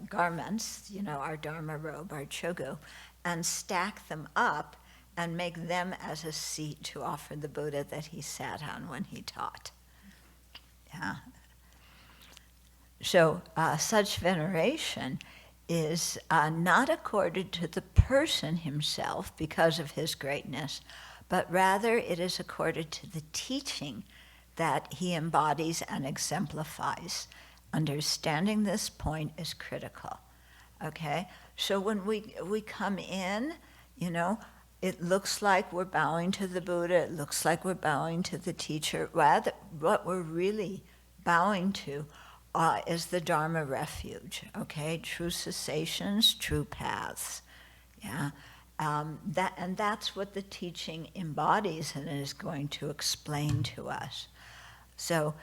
garments, our dharma robe, our chogu, and stack them up and make them as a seat to offer the Buddha that he sat on when he taught. Yeah. So such veneration is not accorded to the person himself because of his greatness, but rather it is accorded to the teaching that he embodies and exemplifies. Understanding this point is critical. Okay? So when we come in, it looks like we're bowing to the Buddha, it looks like we're bowing to the teacher. Rather, what we're really bowing to is the Dharma refuge, okay? True cessations, true paths, yeah? And that's what the teaching embodies and is going to explain to us. So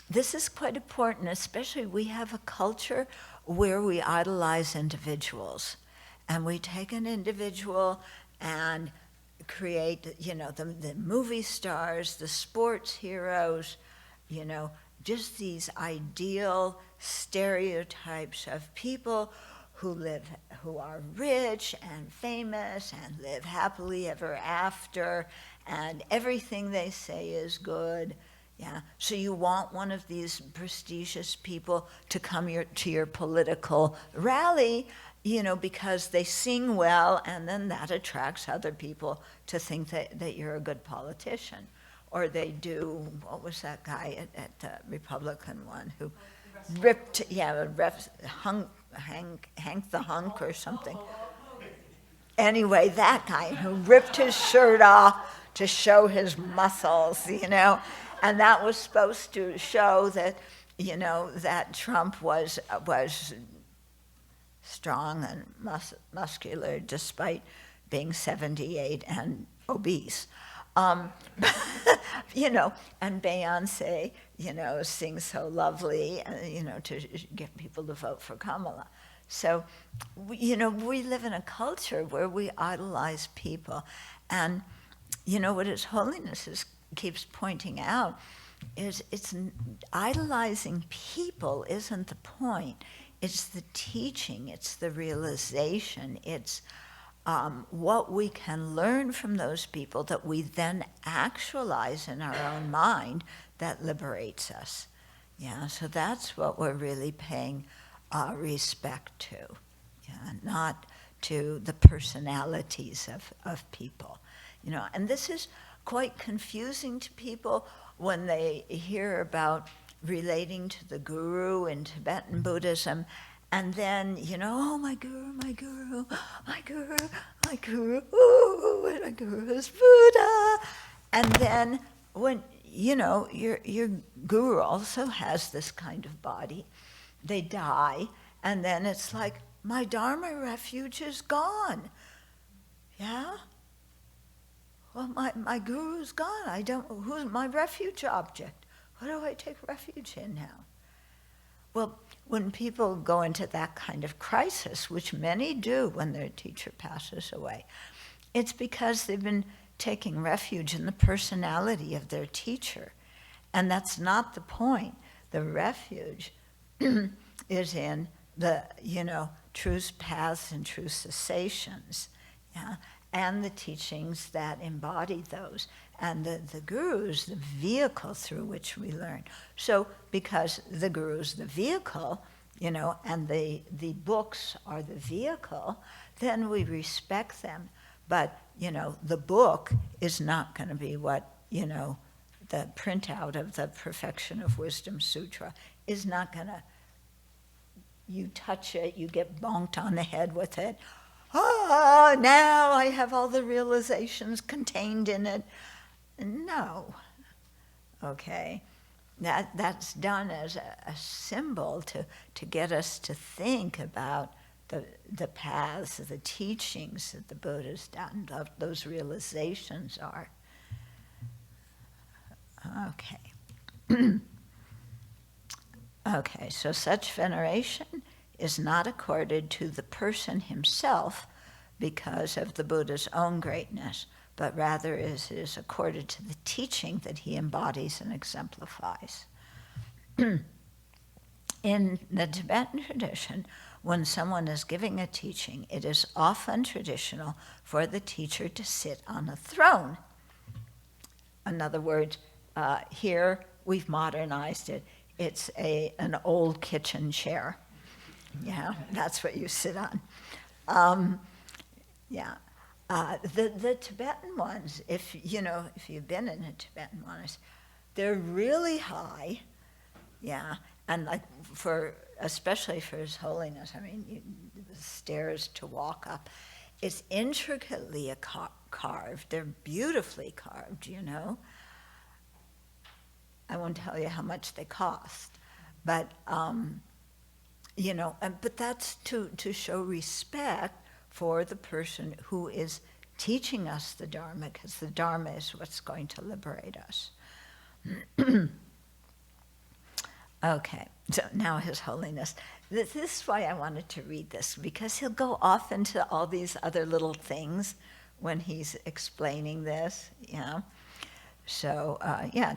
this is quite important, especially we have a culture where we idolize individuals. And we take an individual and create, the movie stars, the sports heroes, just these ideal stereotypes of people who are rich and famous and live happily ever after, and everything they say is good. Yeah. So you want one of these prestigious people to come to your political rally, because they sing well, and then that attracts other people to think that you're a good politician. Or they do, what was that guy at the Republican one who ripped, Hank the Hunk or something. Anyway, that guy who ripped his shirt off to show his muscles, and that was supposed to show that, that Trump was strong and muscular despite being 78 and obese. And Beyonce, sings so lovely, to get people to vote for Kamala. So, we live in a culture where we idolize people. And, what His Holiness keeps pointing out is it's idolizing people isn't the point. It's the teaching, it's the realization, it's what we can learn from those people that we then actualize in our own mind that liberates us. Yeah, so that's what we're really paying respect to, not to the personalities of people. And this is quite confusing to people when they hear about relating to the guru in Tibetan Buddhism, and then, oh, my guru, my guru, my guru, my guru, ooh, and my guru is Buddha. And then when, your guru also has this kind of body, they die, and then it's like, my Dharma refuge is gone. Yeah? Well, my guru's gone. Who's my refuge object? What do I take refuge in now? Well, when people go into that kind of crisis, which many do when their teacher passes away, it's because they've been taking refuge in the personality of their teacher. And that's not the point. The refuge is in the, true paths and true cessations, yeah? And the teachings that embody those. And the guru is the vehicle through which we learn. So because the guru is the vehicle, and the books are the vehicle, then we respect them. But, the book is not going to be what, the printout of the Perfection of Wisdom Sutra is not going to, you touch it, you get bonked on the head with it. Now I have all the realizations contained in it. No. Okay. that's done as a symbol to get us to think about the paths, the teachings that the Buddha's done, those realizations are. Okay. Okay, so such veneration is not accorded to the person himself because of the Buddha's own greatness, but rather is accorded to the teaching that he embodies and exemplifies. In the Tibetan tradition, when someone is giving a teaching, it is often traditional for the teacher to sit on a throne. In other words, here we've modernized it. It's an old kitchen chair. Yeah, that's what you sit on. The Tibetan ones, if you've been in a Tibetan monastery, they're really high, and like especially for His Holiness, I mean, the stairs to walk up, it's intricately carved. They're beautifully carved, I won't tell you how much they cost, but but that's to show respect for the person who is teaching us the Dharma, because the Dharma is what's going to liberate us. Okay, so now His Holiness. This is why I wanted to read this, because he'll go off into all these other little things when he's explaining this, So,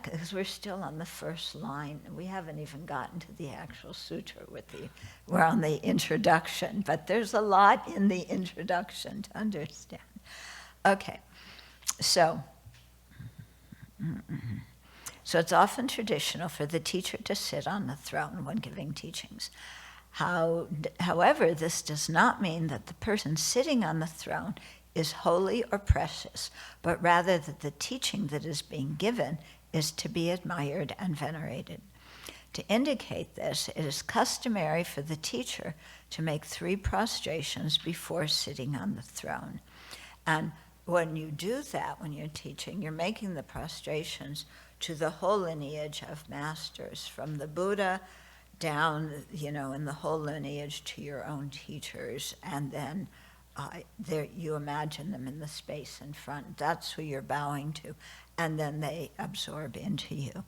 because we're still on the first line. We haven't even gotten to the actual sutra we're on the introduction, but there's a lot in the introduction to understand. Okay, so it's often traditional for the teacher to sit on the throne when giving teachings. However, this does not mean that the person sitting on the throne is holy or precious, but rather that the teaching that is being given is to be admired and venerated. To indicate this, it is customary for the teacher to make 3 prostrations before sitting on the throne. And when you do that, when you're teaching, you're making the prostrations to the whole lineage of masters, from the Buddha down, in the whole lineage to your own teachers, and then there you imagine them in the space in front. That's who you're bowing to, and then they absorb into you.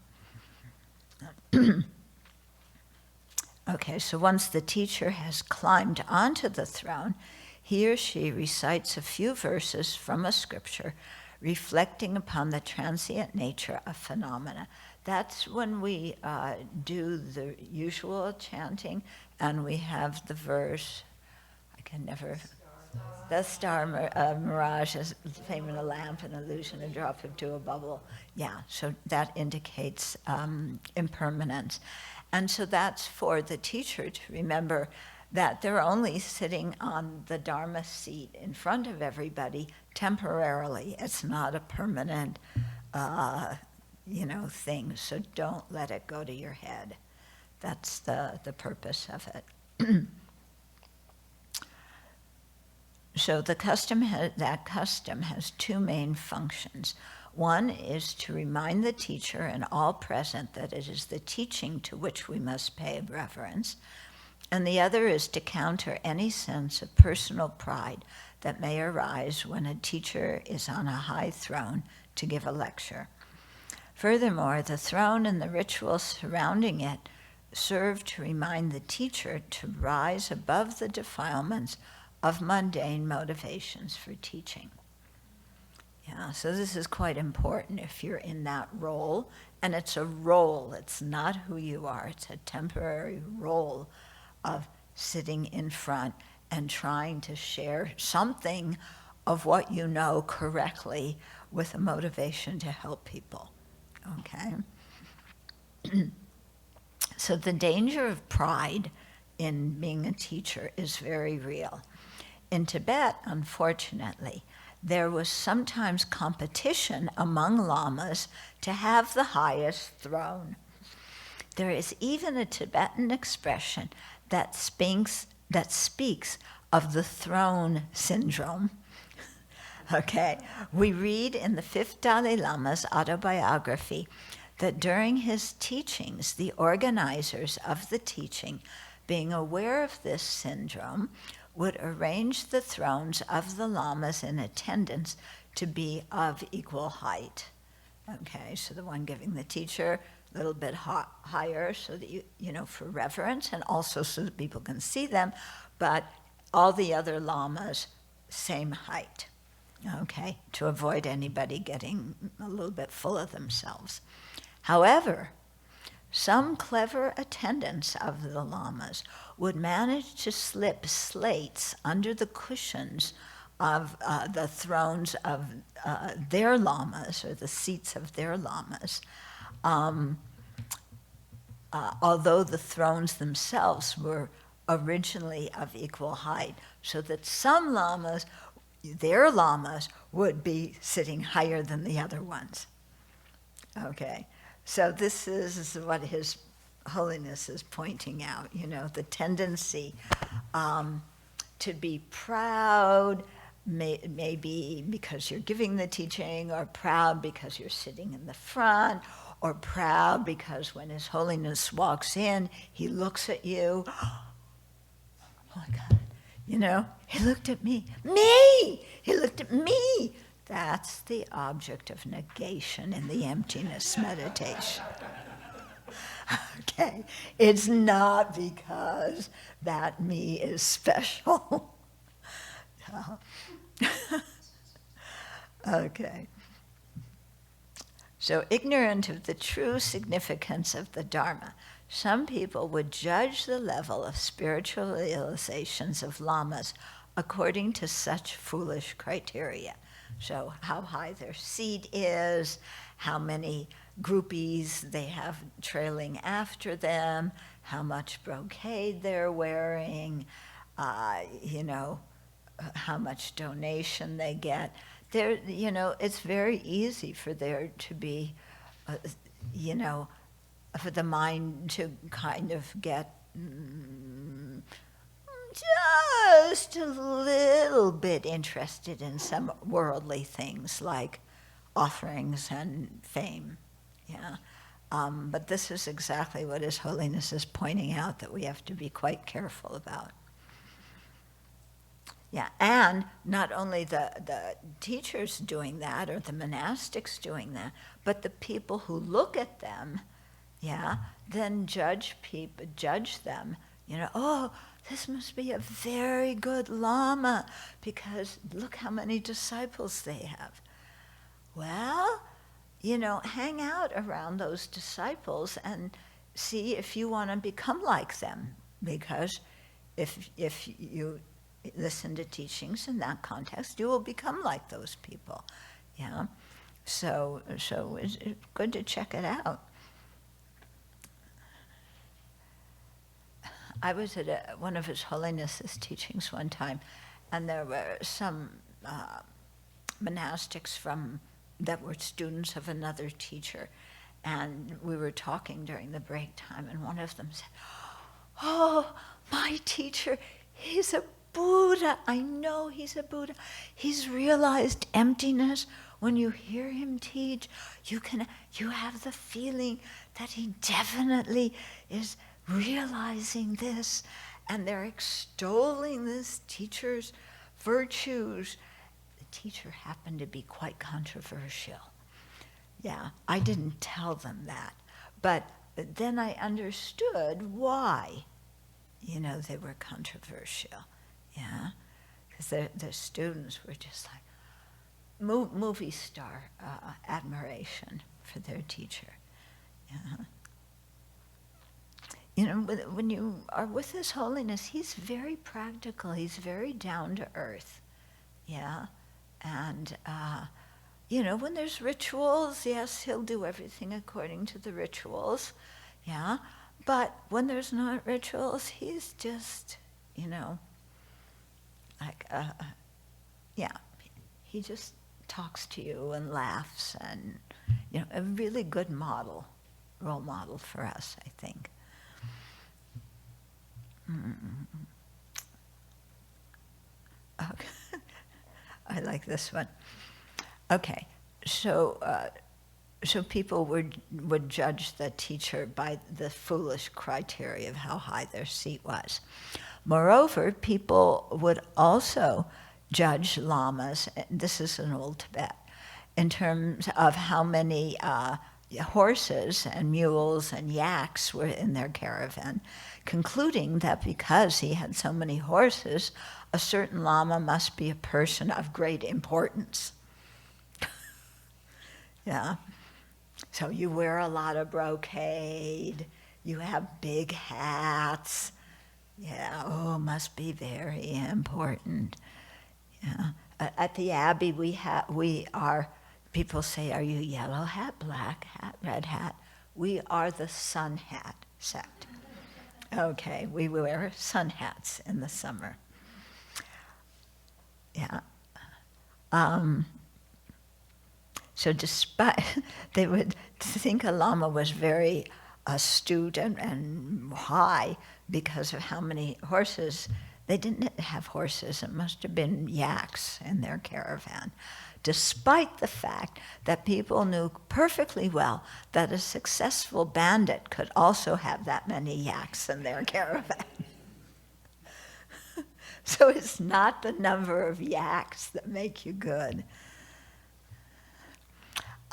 Okay, so once the teacher has climbed onto the throne, he or she recites a few verses from a scripture reflecting upon the transient nature of phenomena. That's when we do the usual chanting, and we have the verse, the star mirage is the flame in a lamp, an illusion, a drop into a bubble. Yeah, so that indicates impermanence. And so that's for the teacher to remember that they're only sitting on the Dharma seat in front of everybody temporarily. It's not a permanent thing, so don't let it go to your head. That's the purpose of it. So that custom has 2 main functions. One is to remind the teacher and all present that it is the teaching to which we must pay reverence, and the other is to counter any sense of personal pride that may arise when a teacher is on a high throne to give a lecture. Furthermore, the throne and the rituals surrounding it serve to remind the teacher to rise above the defilements of mundane motivations for teaching. Yeah, so this is quite important if you're in that role, and it's a role, it's not who you are, it's a temporary role of sitting in front and trying to share something of what you know correctly with a motivation to help people, okay? So the danger of pride in being a teacher is very real. In Tibet, unfortunately, there was sometimes competition among lamas to have the highest throne. There is even a Tibetan expression that speaks of the throne syndrome. Okay, we read in the 5th Dalai Lama's autobiography that during his teachings, the organizers of the teaching, being aware of this syndrome, would arrange the thrones of the lamas in attendance to be of equal height. Okay, so the one giving the teacher a little bit higher so that you know, for reverence, and also so that people can see them, but all the other lamas, same height, okay, to avoid anybody getting a little bit full of themselves. However, some clever attendants of the lamas would manage to slip slates under the cushions of the thrones of their lamas, or the seats of their lamas, although the thrones themselves were originally of equal height, so that some lamas, their lamas, would be sitting higher than the other ones. Okay, so this is what His Holiness is pointing out, you know, the tendency to be proud, maybe because you're giving the teaching, or proud because you're sitting in the front, or proud because when His Holiness walks in, he looks at you. Oh my God, you know, he looked at me. Me! He looked at me! That's the object of negation in the emptiness meditation. Okay, it's not because that me is special. Okay. So, ignorant of the true significance of the Dharma, some people would judge the level of spiritual realizations of lamas according to such foolish criteria. So, how high their seat is, how many groupies they have trailing after them, how much brocade they're wearing, you know, how much donation they get. There, you know, it's very easy for there to be, you know, for the mind to kind of get just a little bit interested in some worldly things like offerings and fame. Yeah. But this is exactly what His Holiness is pointing out, that we have to be quite careful about. Yeah, and not only the teachers doing that, or the monastics doing that, but the people who look at them, yeah, then judge them, you know, oh, this must be a very good Lama, because look how many disciples they have. Well, you know, hang out around those disciples and see if you want to become like them, because if you listen to teachings in that context, you will become like those people. Yeah, so it's good to check it out. I was at one of His Holiness's teachings one time, and there were some monastics that were students of another teacher, and we were talking during the break time, and one of them said, "Oh, my teacher, he's a Buddha. I know he's a Buddha. He's realized emptiness. When you hear him teach, you have the feeling that he definitely is realizing this," and they're extolling this teacher's virtues. The teacher happened to be quite controversial. Yeah, I didn't tell them that, but then I understood why, you know, they were controversial. Yeah, because the students were just like movie star admiration for their teacher. Yeah. You know, when you are with His Holiness, he's very practical. He's very down to earth. Yeah, and you know, when there's rituals, yes, he'll do everything according to the rituals. Yeah, but when there's not rituals, he's just, you know, like, yeah, he just talks to you and laughs, and, you know, a really good role model for us, I think. Okay. I like this one. Okay, so so people would judge the teacher by the foolish criteria of how high their seat was. Moreover, people would also judge lamas, this is in Old Tibet, in terms of how many horses and mules and yaks were in their caravan, concluding that because he had so many horses, a certain lama must be a person of great importance. Yeah. So you wear a lot of brocade, you have big hats. Yeah, oh, must be very important. Yeah. At the Abbey, we are, people say, are you yellow hat, black hat, red hat? We are the sun hat sect. Okay, we wear sun hats in the summer. Yeah. So despite, they would think a lama was very astute and high because of how many horses. They didn't have horses, it must have been yaks in their caravan, despite the fact that people knew perfectly well that a successful bandit could also have that many yaks in their caravan. So it's not the number of yaks that make you good.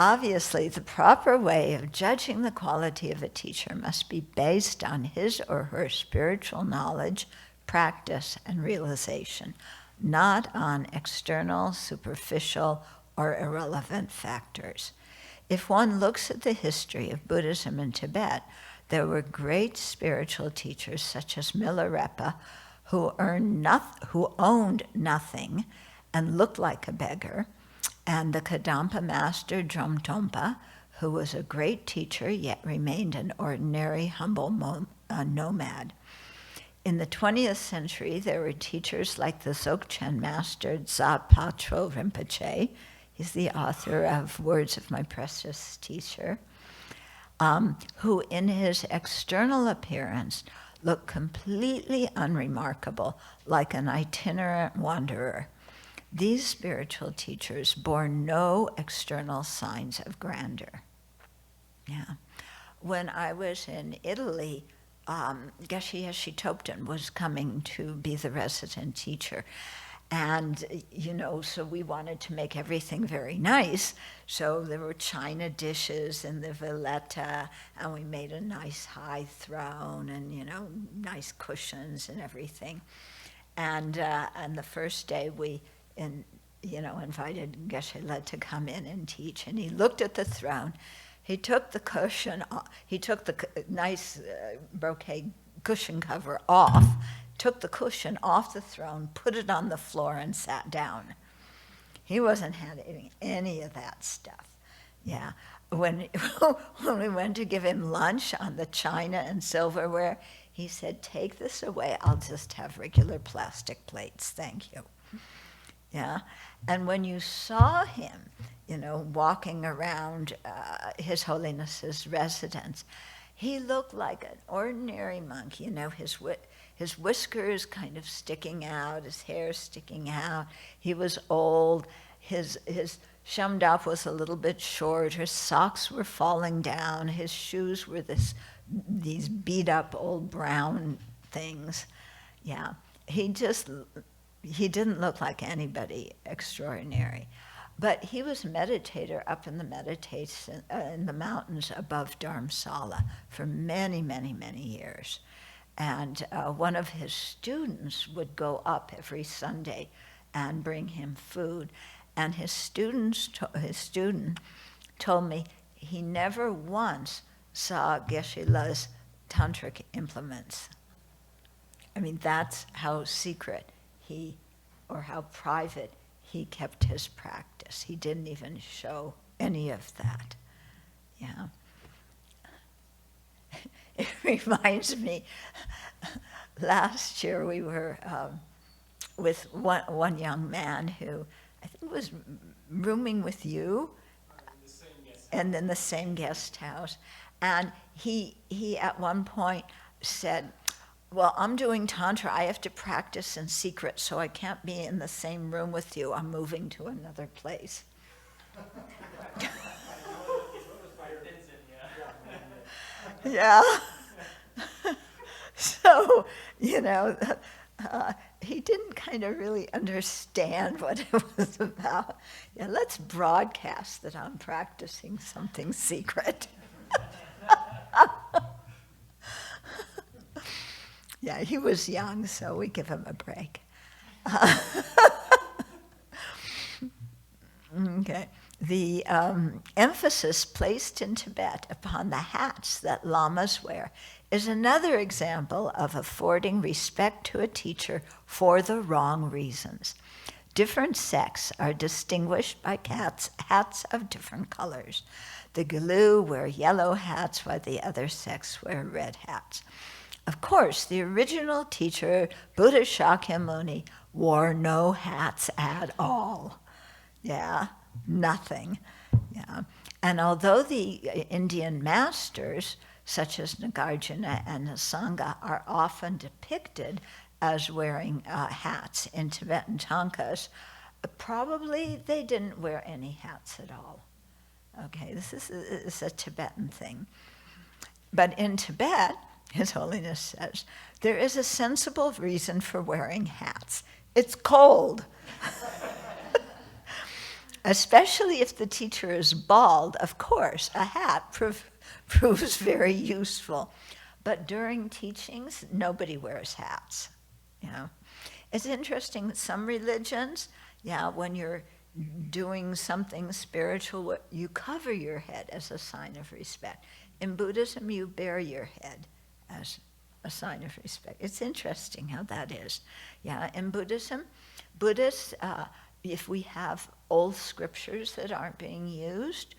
Obviously, the proper way of judging the quality of a teacher must be based on his or her spiritual knowledge, practice, and realization, not on external, superficial, or irrelevant factors. If one looks at the history of Buddhism in Tibet, there were great spiritual teachers such as Milarepa, who owned nothing and looked like a beggar, and the Kadampa master Dromtompa, who was a great teacher yet remained an ordinary, humble nomad. In the 20th century, there were teachers like the Dzogchen master Dzapatro Rinpoche. He's the author of Words of My Precious Teacher, who in his external appearance looked completely unremarkable, like an itinerant wanderer. These spiritual teachers bore no external signs of grandeur. Yeah. When I was in Italy, Geshe Thubten was coming to be the resident teacher. And, so we wanted to make everything very nice. So there were china dishes in the villetta, and we made a nice high throne and, nice cushions and everything. And the first day we invited Geshe to come in and teach, and he looked at the throne. He took the cushion, he took the nice brocade cushion cover off, took the cushion off the throne, put it on the floor, and sat down. He wasn't having any of that stuff. Yeah. When we went to give him lunch on the china and silverware, he said, "Take this away. I'll just have regular plastic plates. Thank you." Yeah. And when you saw him, walking around His Holiness's residence, he looked like an ordinary monk. His whiskers kind of sticking out, his hair sticking out. He was old. His shumdap was a little bit short. His socks were falling down. His shoes were these beat up old brown things. Yeah. He didn't look like anybody extraordinary. But he was a meditator up in in the mountains above Dharamsala for many, many, many years. And one of his students would go up every Sunday and bring him food. And his student told me he never once saw Geshe-la's tantric implements. I mean, that's how secret how private he kept his practice. He didn't even show any of that. Yeah. It reminds me, last year we were with one young man who I think was rooming with you, and in the same guest house. And he at one point said, "Well, I'm doing Tantra. I have to practice in secret, so I can't be in the same room with you. I'm moving to another place." Yeah. So, he didn't kind of really understand what it was about. Yeah, let's broadcast that I'm practicing something secret. Yeah, he was young, so we give him a break. Okay. The emphasis placed in Tibet upon the hats that lamas wear is another example of affording respect to a teacher for the wrong reasons. Different sects are distinguished by hats of different colors. The Gelu wear yellow hats while the other sects wear red hats. Of course, the original teacher, Buddha Shakyamuni, wore no hats at all. Yeah, nothing. Yeah. And although the Indian masters, such as Nagarjuna and Nisanga, are often depicted as wearing hats in Tibetan thangkas, probably they didn't wear any hats at all. Okay, this is a Tibetan thing. But in Tibet, His Holiness says, there is a sensible reason for wearing hats. It's cold. Especially if the teacher is bald, of course, a hat proves very useful. But during teachings, nobody wears hats. It's interesting that some religions, when you're doing something spiritual, you cover your head as a sign of respect. In Buddhism, you bare your head as a sign of respect. It's interesting how that is. In Buddhism, Buddhists, if we have old scriptures that aren't being used,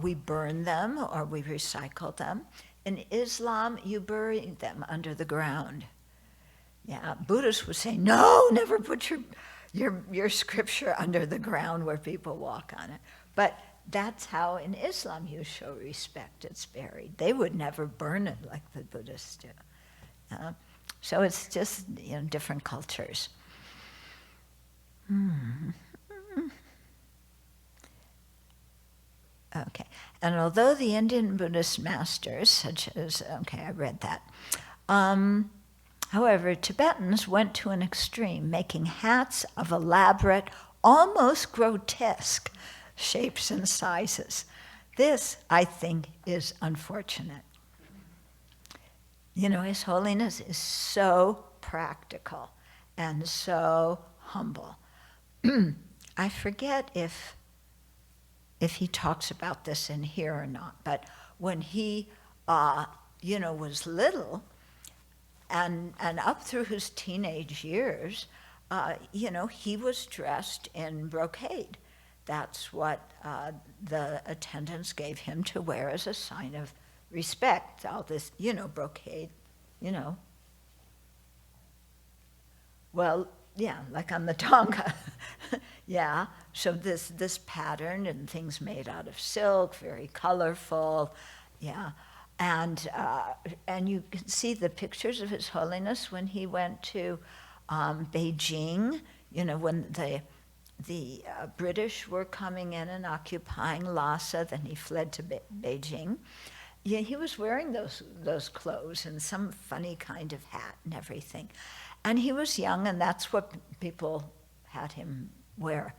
we burn them or we recycle them. In Islam, you bury them under the ground. Buddhists would say, no, never put your scripture under the ground where people walk on it. But that's how in Islam you show respect. It's buried. They would never burn it like the Buddhists do. So it's just different cultures. Okay. And although the Indian Buddhist masters, such as, I read that. However, Tibetans went to an extreme, making hats of elaborate, almost grotesque shapes and sizes. This, I think, is unfortunate. His Holiness is so practical and so humble. I forget if he talks about this in here or not, but when he, was little and up through his teenage years, he was dressed in brocade. That's what the attendants gave him to wear as a sign of respect. All this, brocade, Well, like on the Tonga. So this pattern and things made out of silk, very colorful, and you can see the pictures of His Holiness when he went to Beijing. When the British were coming in and occupying Lhasa, then he fled to Beijing. He was wearing those clothes and some funny kind of hat and everything. And he was young, and that's what people had him wear.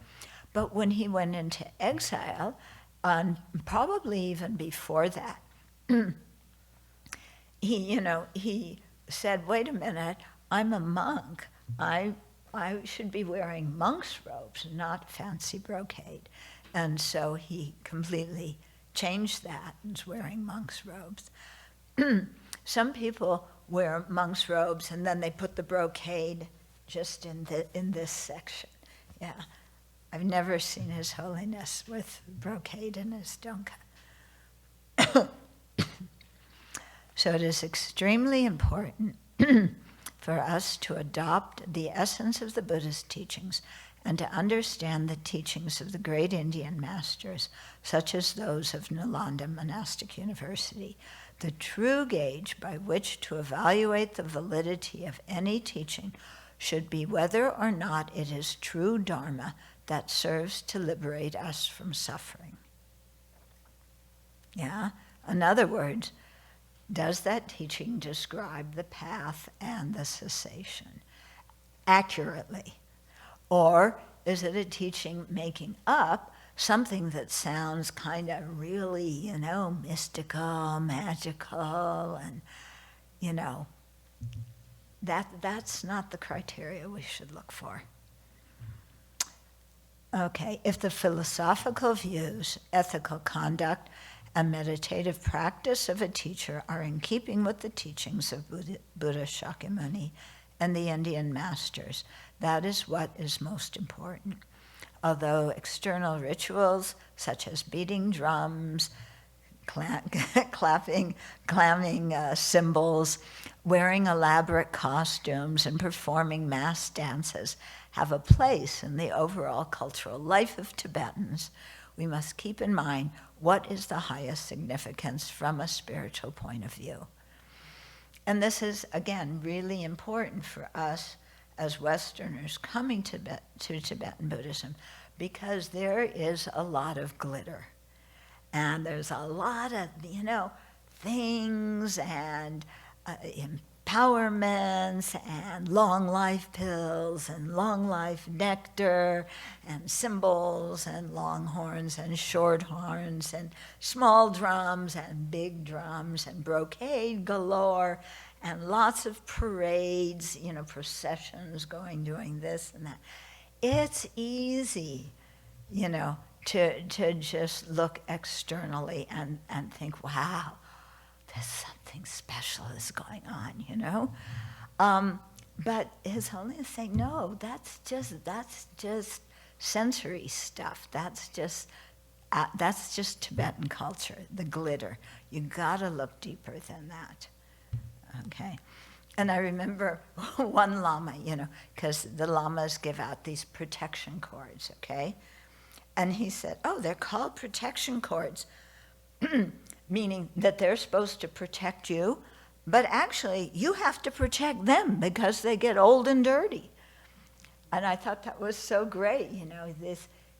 But when he went into exile, and probably even before that, he said, wait a minute, I'm a monk. I should be wearing monk's robes, not fancy brocade. And so he completely changed that and is wearing monk's robes. Some people wear monk's robes and then they put the brocade just in this section. I've never seen His Holiness with brocade in his donka. So it is extremely important for us to adopt the essence of the Buddhist teachings and to understand the teachings of the great Indian masters, such as those of Nalanda Monastic University. The true gauge by which to evaluate the validity of any teaching should be whether or not it is true Dharma that serves to liberate us from suffering. In other words, Does that teaching describe the path and the cessation accurately? Or is it a teaching making up something that sounds kind of really, mystical, magical, and, that's not the criteria we should look for. Okay, if the philosophical views, ethical conduct, and meditative practice of a teacher are in keeping with the teachings of Buddha Shakyamuni and the Indian masters, that is what is most important. Although external rituals such as beating drums, clapping, clamming cymbals, wearing elaborate costumes, and performing mass dances have a place in the overall cultural life of Tibetans, we must keep in mind what is the highest significance from a spiritual point of view. And this is, again, really important for us as Westerners coming to Tibetan Buddhism, because there is a lot of glitter. And there's a lot of, things and empowerments and long life pills and long life nectar and cymbals and long horns and short horns and small drums and big drums and brocade galore and lots of parades, processions doing this and that. It's easy, to just look externally and think, wow, there's something special is going on, but His Holiness saying, no, that's just sensory stuff. That's just Tibetan culture, the glitter. You gotta look deeper than that, okay? And I remember one Lama, because the Lamas give out these protection cords, okay? And he said, oh, they're called protection cords, meaning that they're supposed to protect you, but actually you have to protect them because they get old and dirty. And I thought that was so great,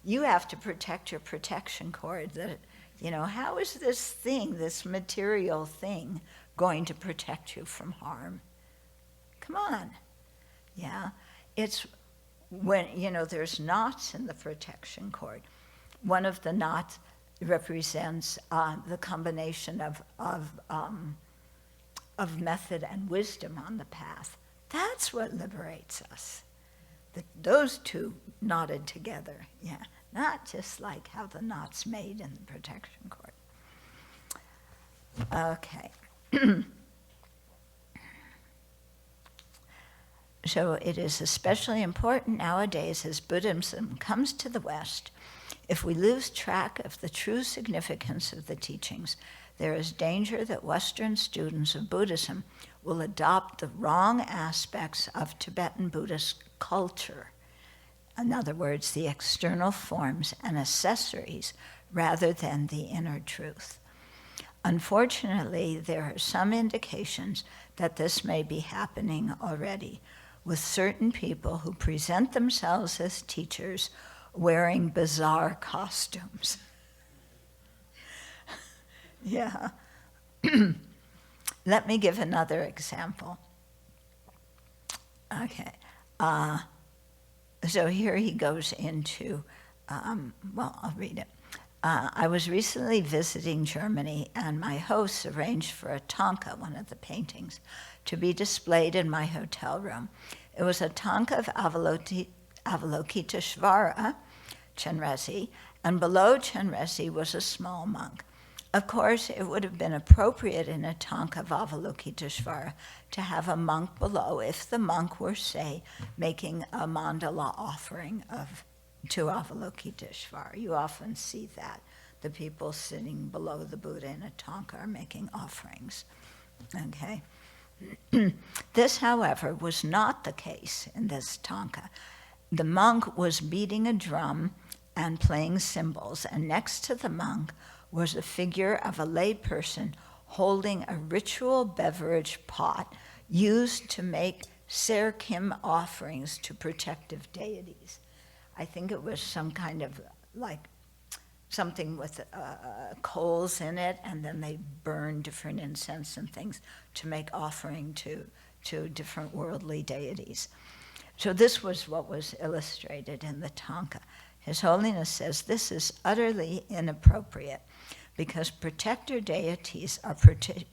you have to protect your protection cord. That, how is this thing, this material thing, going to protect you from harm? Come on. Yeah, it's when, there's knots in the protection cord. One of the knots represents the combination of method and wisdom on the path. That's what liberates us. Those two knotted together, yeah. Not just like how the knot's made in the protection cord. Okay. So it is especially important nowadays as Buddhism comes to the West. If we lose track of the true significance of the teachings, there is danger that Western students of Buddhism will adopt the wrong aspects of Tibetan Buddhist culture. In other words, the external forms and accessories rather than the inner truth. Unfortunately, there are some indications that this may be happening already, with certain people who present themselves as teachers wearing bizarre costumes. Yeah. Let me give another example. Okay. So here he goes into, I'll read it. I was recently visiting Germany, and my hosts arranged for a tanka, one of the paintings, to be displayed in my hotel room. It was a tanka of Avalokiteshvara, Chenrezig, and below Chenrezig was a small monk. Of course, it would have been appropriate in a tanka of Avalokiteshvara to have a monk below if the monk were, say, making a mandala offering to Avalokiteshvara. You often see that. The people sitting below the Buddha in a tanka are making offerings. Okay? This, however, was not the case in this tanka. The monk was beating a drum and playing cymbals, and next to the monk was a figure of a lay person holding a ritual beverage pot used to make serkim offerings to protective deities. I think it was some kind of something with coals in it, and then they burn different incense and things to make offering to different worldly deities. So this was what was illustrated in the tanka. His Holiness says this is utterly inappropriate because protector deities are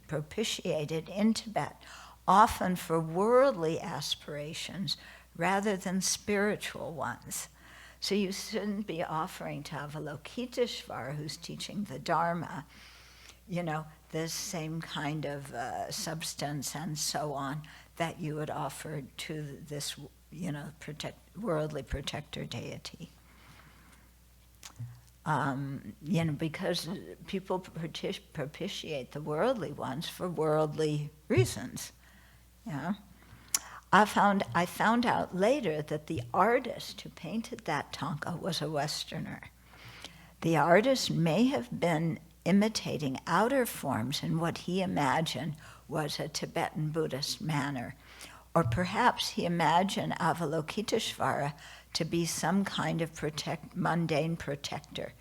propitiated in Tibet often for worldly aspirations rather than spiritual ones. So you shouldn't be offering to Avalokiteshvara, who's teaching the Dharma, this same kind of substance and so on that you would offer to this, worldly protector deity. Because people propitiate the worldly ones for worldly reasons. Yeah. I found out later that the artist who painted that tanka was a Westerner. The artist may have been imitating outer forms in what he imagined was a Tibetan Buddhist manner, or perhaps he imagined Avalokiteshvara to be some kind of mundane protector,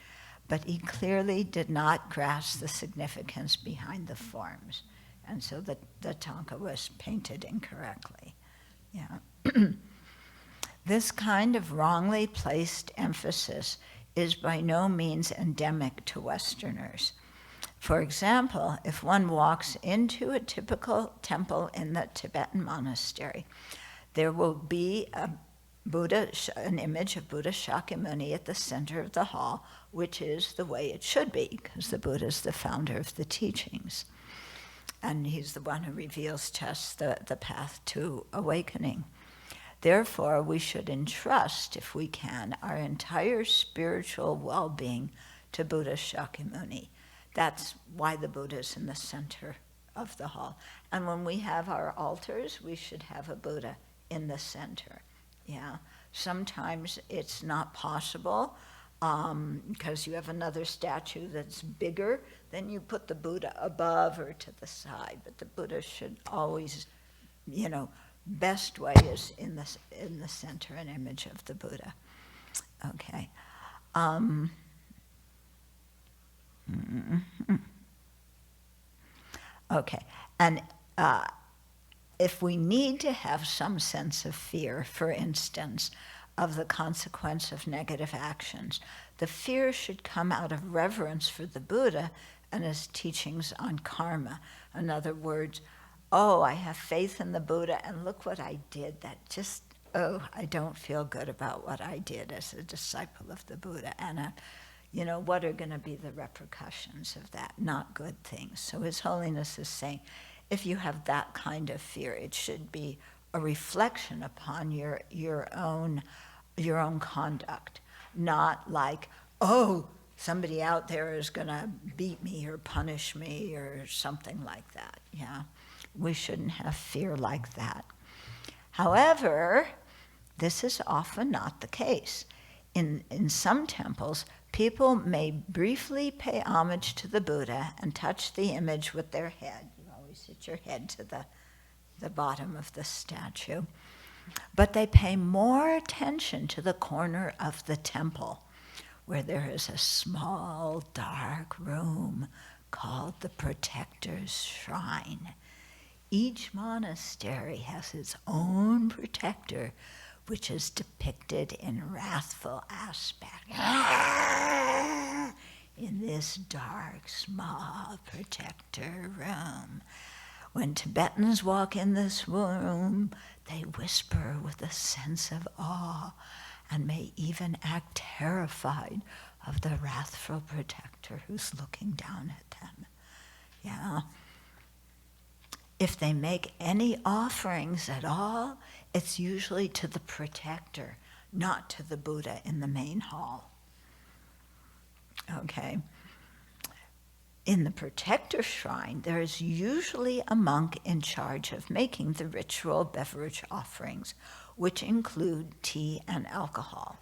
but he clearly did not grasp the significance behind the forms, and so the tanka was painted incorrectly. Yeah. This kind of wrongly placed emphasis is by no means endemic to Westerners. For example, if one walks into a typical temple in the Tibetan monastery, there will be an image of Buddha Shakyamuni at the center of the hall, which is the way it should be, because the Buddha is the founder of the teachings. And he's the one who reveals to us the path to awakening. Therefore, we should entrust, if we can, our entire spiritual well-being to Buddha Shakyamuni. That's why the Buddha is in the center of the hall. And when we have our altars, we should have a Buddha in the center. Yeah. Sometimes it's not possible because you have another statue that's bigger, then you put the Buddha above or to the side. But the Buddha should always, best way is in the center, an image of the Buddha. Okay. Okay, and if we need to have some sense of fear, for instance, of the consequence of negative actions, the fear should come out of reverence for the Buddha and his teachings on karma. In other words, I have faith in the Buddha, and look what I did. That just, I don't feel good about what I did as a disciple of the Buddha, and what are going to be the repercussions of that? Not good things. So His Holiness is saying, if you have that kind of fear, it should be a reflection upon your own conduct, not like, somebody out there is going to beat me or punish me or something like that. Yeah, we shouldn't have fear like that. However, this is often not the case. In some temples, people may briefly pay homage to the Buddha and touch the image with their head. You always hit your head to the bottom of the statue. But they pay more attention to the corner of the temple, where there is a small, dark room called the Protector's Shrine. Each monastery has its own protector, which is depicted in wrathful aspect. In this dark, small protector room. When Tibetans walk in this room, they whisper with a sense of awe and may even act terrified of the wrathful protector who's looking down at them. Yeah. If they make any offerings at all, it's usually to the protector, not to the Buddha in the main hall. Okay. In the protector shrine, there is usually a monk in charge of making the ritual beverage offerings, which include tea and alcohol.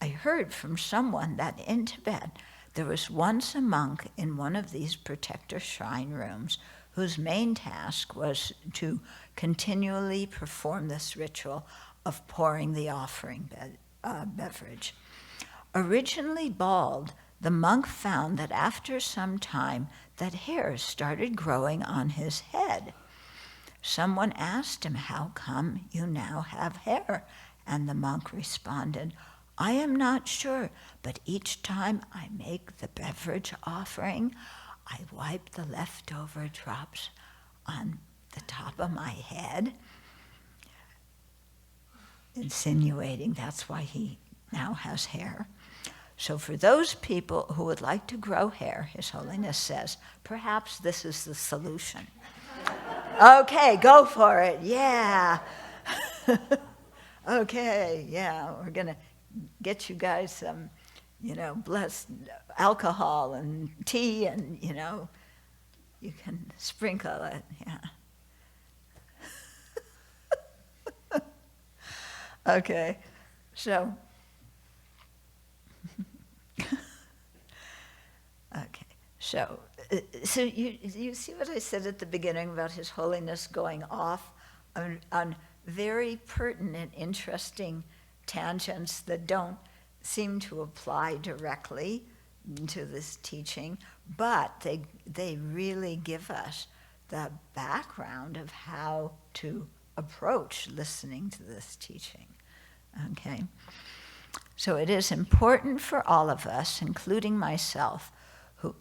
I heard from someone that in Tibet, there was once a monk in one of these protector shrine rooms whose main task was to continually perform this ritual of pouring the offering beverage. Originally bald, the monk found that after some time that hairs started growing on his head. Someone asked him, "How come you now have hair?" And the monk responded, "I am not sure, but each time I make the beverage offering, I wipe the leftover drops on the top of my head," insinuating that's why he now has hair. So for those people who would like to grow hair, His Holiness says, perhaps this is the solution. Okay, go for it, yeah. Okay, yeah, we're gonna get you guys some, blessed alcohol and tea and, you can sprinkle it, yeah. Okay, so, so you see what I said at the beginning about His Holiness going off on very pertinent, interesting tangents that don't seem to apply directly to this teaching, but they really give us the background of how to approach listening to this teaching. Okay? So it is important for all of us, including myself,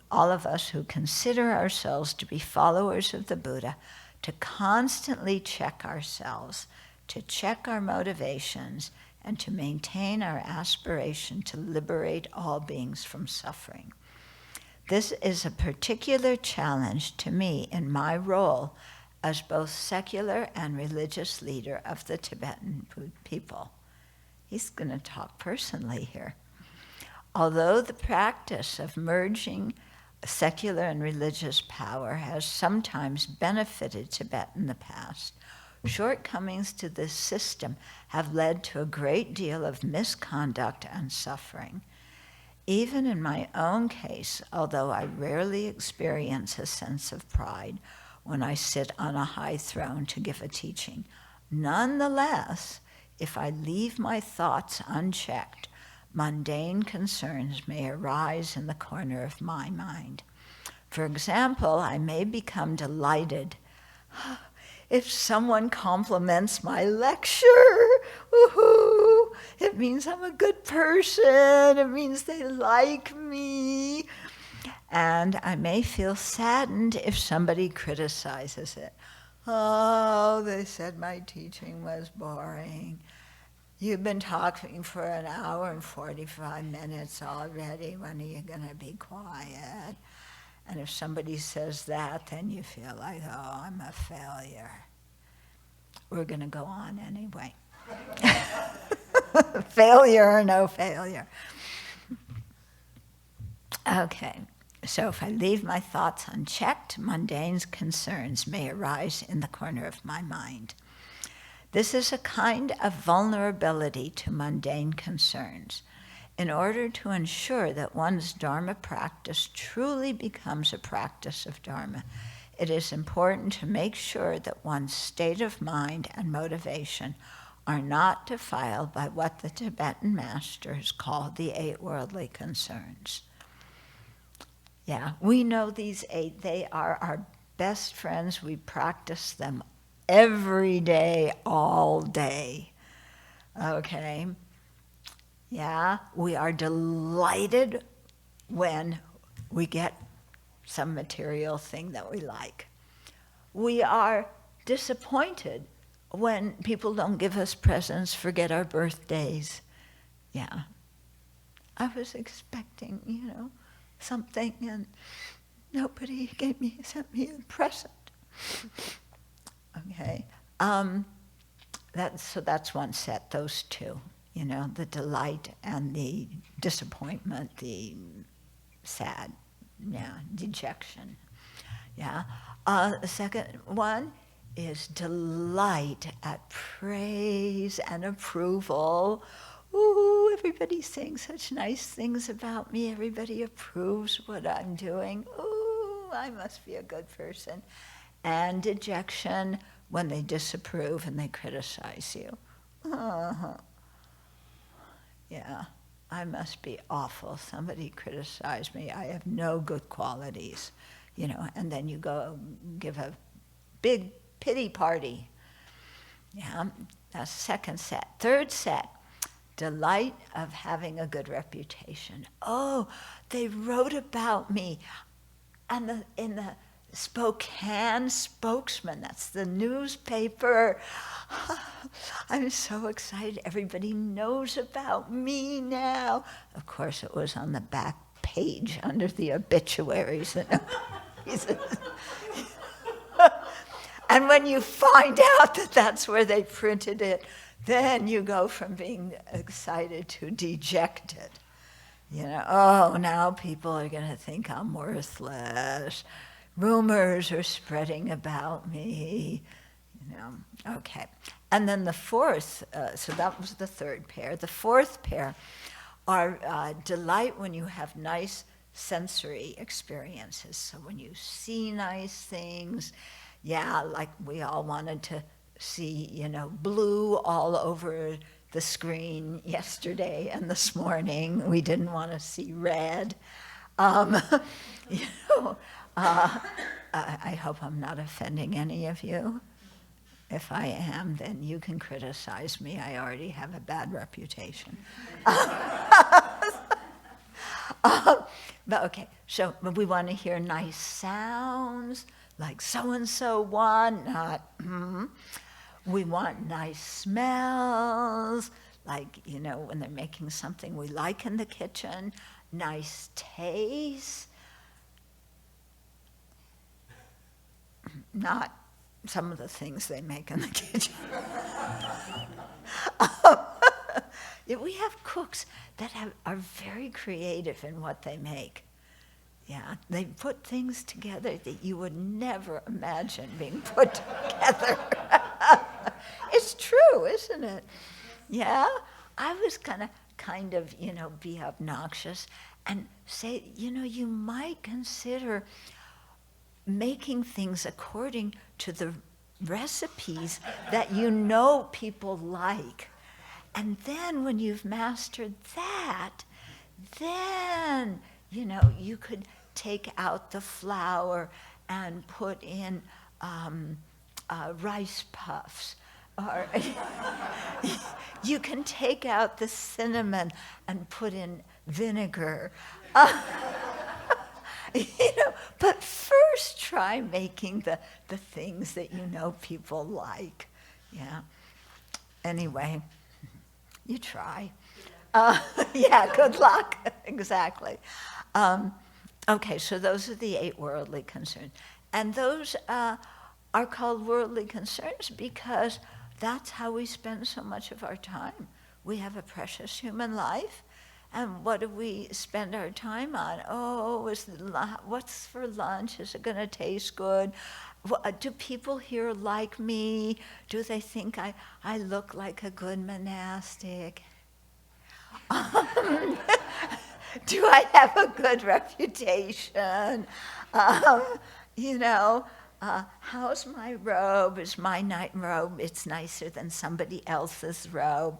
all of us who consider ourselves to be followers of the Buddha, to constantly check ourselves, to check our motivations, and to maintain our aspiration to liberate all beings from suffering. This is a particular challenge to me in my role as both secular and religious leader of the Tibetan people. He's going to talk personally here. Although the practice of merging secular and religious power has sometimes benefited Tibet in the past, shortcomings to this system have led to a great deal of misconduct and suffering. Even in my own case, although I rarely experience a sense of pride when I sit on a high throne to give a teaching, nonetheless, if I leave my thoughts unchecked, mundane concerns may arise in the corner of my mind. For example, I may become delighted if someone compliments my lecture. Woohoo! It means I'm a good person. It means they like me. And I may feel saddened if somebody criticizes it. Oh, they said my teaching was boring. You've been talking for an hour and 45 minutes already. When are you going to be quiet? And if somebody says that, then you feel like, oh, I'm a failure. We're going to go on anyway. Failure or no failure. Okay, so if I leave my thoughts unchecked, mundane concerns may arise in the corner of my mind. This is a kind of vulnerability to mundane concerns. In order to ensure that one's Dharma practice truly becomes a practice of Dharma, it is important to make sure that one's state of mind and motivation are not defiled by what the Tibetan masters call the 8 worldly concerns. Yeah, we know these 8. They are our best friends. We practice them every day, all day. Okay? Yeah, we are delighted when we get some material thing that we like. We are disappointed when people don't give us presents, forget our birthdays. Yeah. I was expecting, something, and nobody sent me a present. Okay. That's one set, those 2, the delight and the disappointment, the sad, dejection. Yeah. The second one is delight at praise and approval. Ooh, everybody's saying such nice things about me. Everybody approves what I'm doing. Ooh, I must be a good person. And dejection when they disapprove and they criticize you. Uh-huh. Yeah. I must be awful. Somebody criticized me. I have no good qualities, and then you go give a big pity party. Yeah, that's second set. Third set, delight of having a good reputation. Oh, they wrote about me in the Spokane Spokesman, that's the newspaper. I'm so excited. Everybody knows about me now. Of course, it was on the back page under the obituaries. And when you find out that that's where they printed it, then you go from being excited to dejected. Oh, now people are going to think I'm worthless. Rumors are spreading about me. Okay. And then the fourth, so that was the third pair. The fourth pair are delight when you have nice sensory experiences. So when you see nice things, like we all wanted to see, blue all over the screen yesterday and this morning. We didn't want to see red. I hope I'm not offending any of you. If I am, then you can criticize me. I already have a bad reputation. But okay, so we want to hear nice sounds, like so-and-so one, not We want nice smells, like, when they're making something we like in the kitchen, nice taste, not some of the things they make in the kitchen. We have cooks that are very creative in what they make. Yeah, they put things together that you would never imagine being put together. It's true, isn't it? Yeah, I was gonna kind of, be obnoxious and say, you might consider making things according to the recipes that people like. And then when you've mastered that, then, you could take out the flour and put in rice puffs. Or you can take out the cinnamon and put in vinegar. But first try making the things that people like. Yeah. Anyway, you try. Good luck. Exactly. Okay, so those are the 8 worldly concerns. And those are called worldly concerns because that's how we spend so much of our time. We have a precious human life, and what do we spend our time on? Oh, what's for lunch? Is it going to taste good? Do people here like me? Do they think I look like a good monastic? Do I have a good reputation? How's my robe? Is my night robe, it's nicer than somebody else's robe.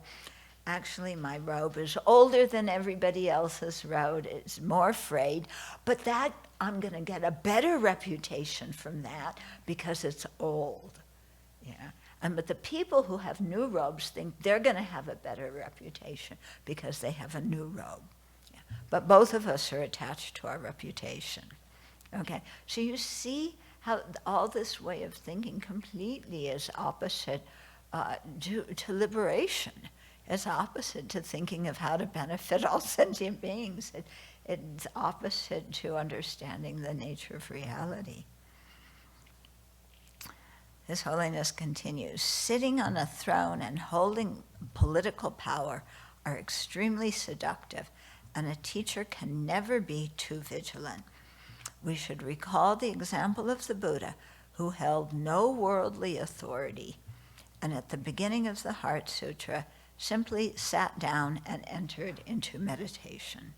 Actually, my robe is older than everybody else's robe. It's more frayed. But that, I'm going to get a better reputation from that because it's old. Yeah. But the people who have new robes think they're going to have a better reputation because they have a new robe. Yeah. But both of us are attached to our reputation. Okay, so you see how all this way of thinking completely is opposite to liberation. It's opposite to thinking of how to benefit all sentient beings. It's opposite to understanding the nature of reality. His Holiness continues, sitting on a throne and holding political power are extremely seductive, and a teacher can never be too vigilant. We should recall the example of the Buddha, who held no worldly authority, and at the beginning of the Heart Sutra, simply sat down and entered into meditation.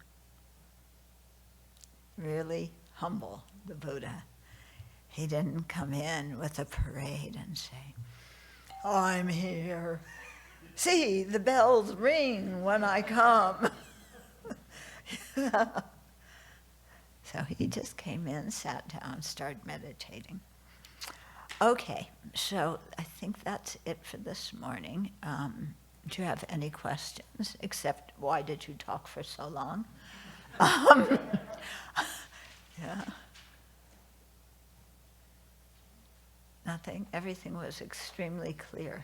Really humble, the Buddha. He didn't come in with a parade and say, I'm here. See, the bells ring when I come. So he just came in, sat down, started meditating. Okay, so I think that's it for this morning. Do you have any questions, except why did you talk for so long? Yeah. Nothing? Everything was extremely clear.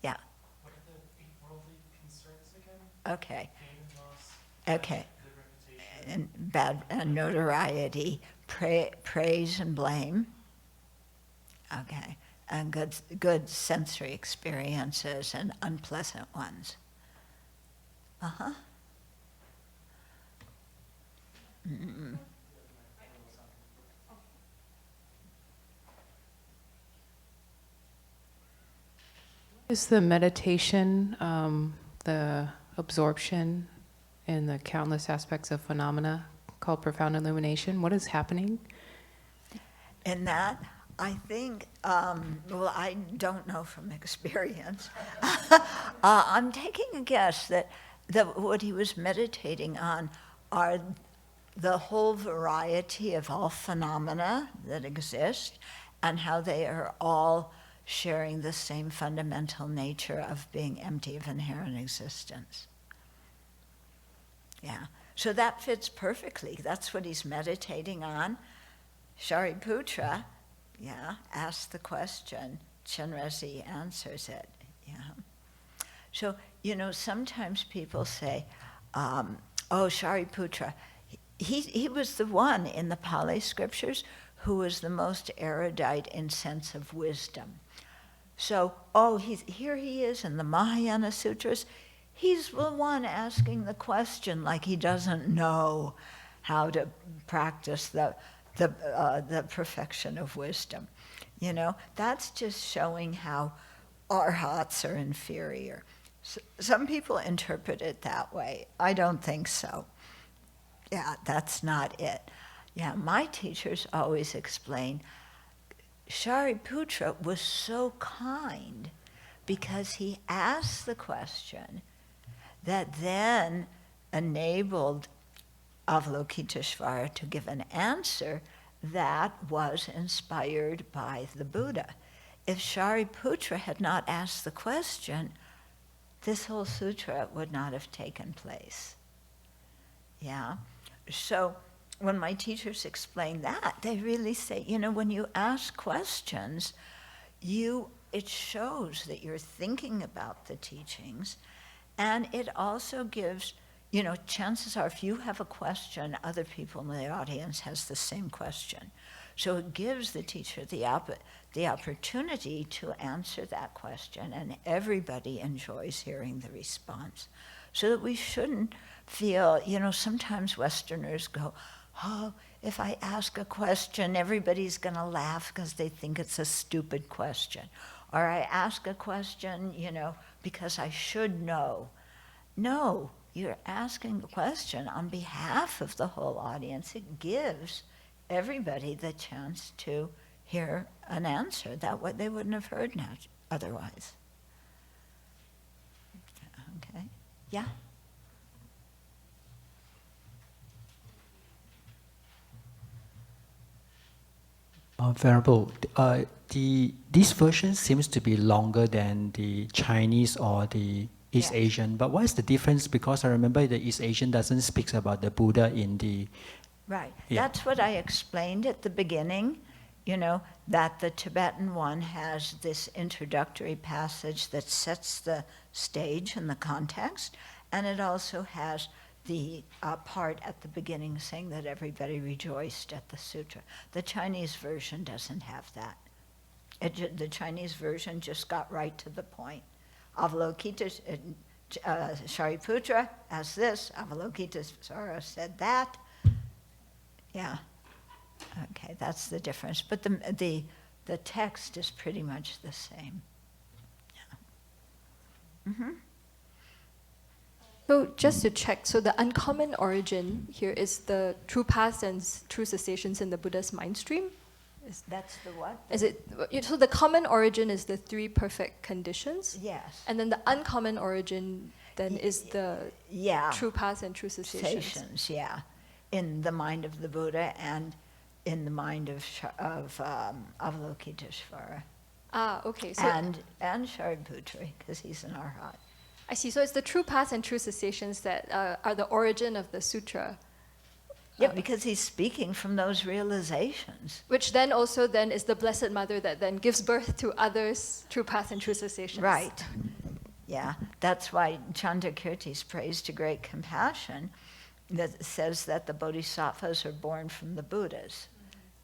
Yeah. What are the 8 worldly concerns again? Okay. Pain and loss. Okay. Good reputation. And bad notoriety, praise and blame. Okay. And good sensory experiences and unpleasant ones. Uh-huh. Mm-mm. Is the meditation, the absorption in the countless aspects of phenomena called profound illumination? What is happening? In that, I think, well, I don't know from experience. I'm taking a guess that what he was meditating on are the whole variety of all phenomena that exist and how they are all sharing the same fundamental nature of being empty of inherent existence. Yeah, so that fits perfectly. That's what he's meditating on. Shariputra, yeah, asks the question. Chenrezig answers it. Yeah. So, sometimes people say, oh, Shariputra, he was the one in the Pali scriptures who was the most erudite in sense of wisdom. So, here he is in the Mahayana Sutras. He's the one asking the question like he doesn't know how to practice the perfection of wisdom. That's just showing how arhats are inferior. Some people interpret it that way. I don't think so. Yeah, that's not it. Yeah, my teachers always explain Shariputra was so kind because he asked the question that then enabled Avalokiteshvara to give an answer that was inspired by the Buddha. If Shariputra had not asked the question, this whole sutra would not have taken place. Yeah? So when my teachers explain that, they really say, when you ask questions, it shows that you're thinking about the teachings, and it also gives, chances are if you have a question, other people in the audience has the same question. So it gives the teacher the opportunity to answer that question, and everybody enjoys hearing the response. So that we shouldn't feel, sometimes Westerners go, oh, if I ask a question, everybody's going to laugh because they think it's a stupid question. Or I ask a question, because I should know. No, you're asking a question on behalf of the whole audience. It gives everybody the chance to hear an answer. That way they wouldn't have heard otherwise. Okay? Yeah? Venerable, this version seems to be longer than the Chinese or the East Asian, but what is the difference? Because I remember the East Asian doesn't speak about the Buddha in the... Right, that's what I explained at the beginning, that the Tibetan one has this introductory passage that sets the stage and the context, and it also has the part at the beginning saying that everybody rejoiced at the sutra. The Chinese version doesn't have that. The Chinese version just got right to the point. Shariputra asked this, Avalokiteshvara said that. Yeah, okay, that's the difference. But the text is pretty much the same. Yeah. Mm-hmm. So just to check, so the uncommon origin here is the true paths and true cessations in the Buddha's mind stream? That's the what? Is it, so the common origin is the 3 perfect conditions? Yes. And then the uncommon origin then is the Yeah. true path and true cessations. Cessations, yeah, in the mind of the Buddha and in the mind of Avalokiteshvara Okay. So and Shariputra, because he's an arhat. I see. So it's the true path and true cessations that are the origin of the sutra. Yeah, because he's speaking from those realizations. Which then also then is the Blessed Mother that then gives birth to others, true path and true cessations. Right. Yeah, that's why Chandrakirti's praise to great compassion that says that the bodhisattvas are born from the Buddhas,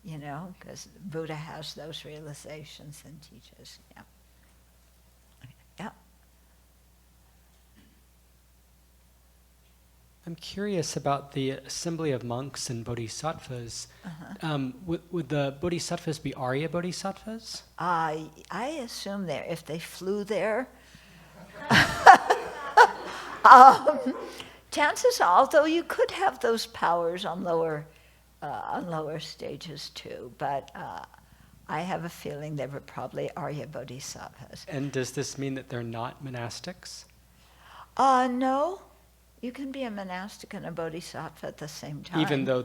you know, because Buddha has those realizations and teaches. Yeah. Yeah. I'm curious about the assembly of monks and bodhisattvas. Would the bodhisattvas be Arya bodhisattvas? I assume if they flew there, chances are, although you could have those powers on lower stages too, but I have a feeling they were probably Arya bodhisattvas. And does this mean that they're not monastics? No, you can be a monastic and a bodhisattva at the same time. Even though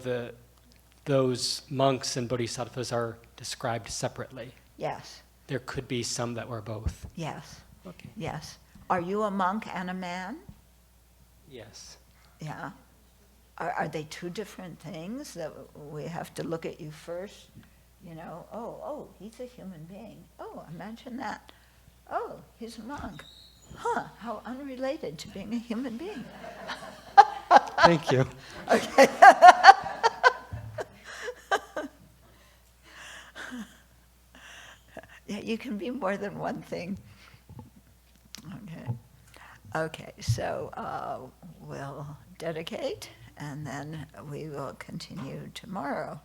those monks and bodhisattvas are described separately? Yes, There could be some that were both. yes, Okay. yes. Are you a monk and a man? Yes. Yeah. Are they two different things that we have to look at you first? You know, oh, he's a human being. Oh, imagine that. Oh, he's a monk. Huh, how unrelated to being a human being. Thank you. Okay. Yeah, you can be more than one thing. Okay. Okay, so we'll dedicate, and then we will continue tomorrow.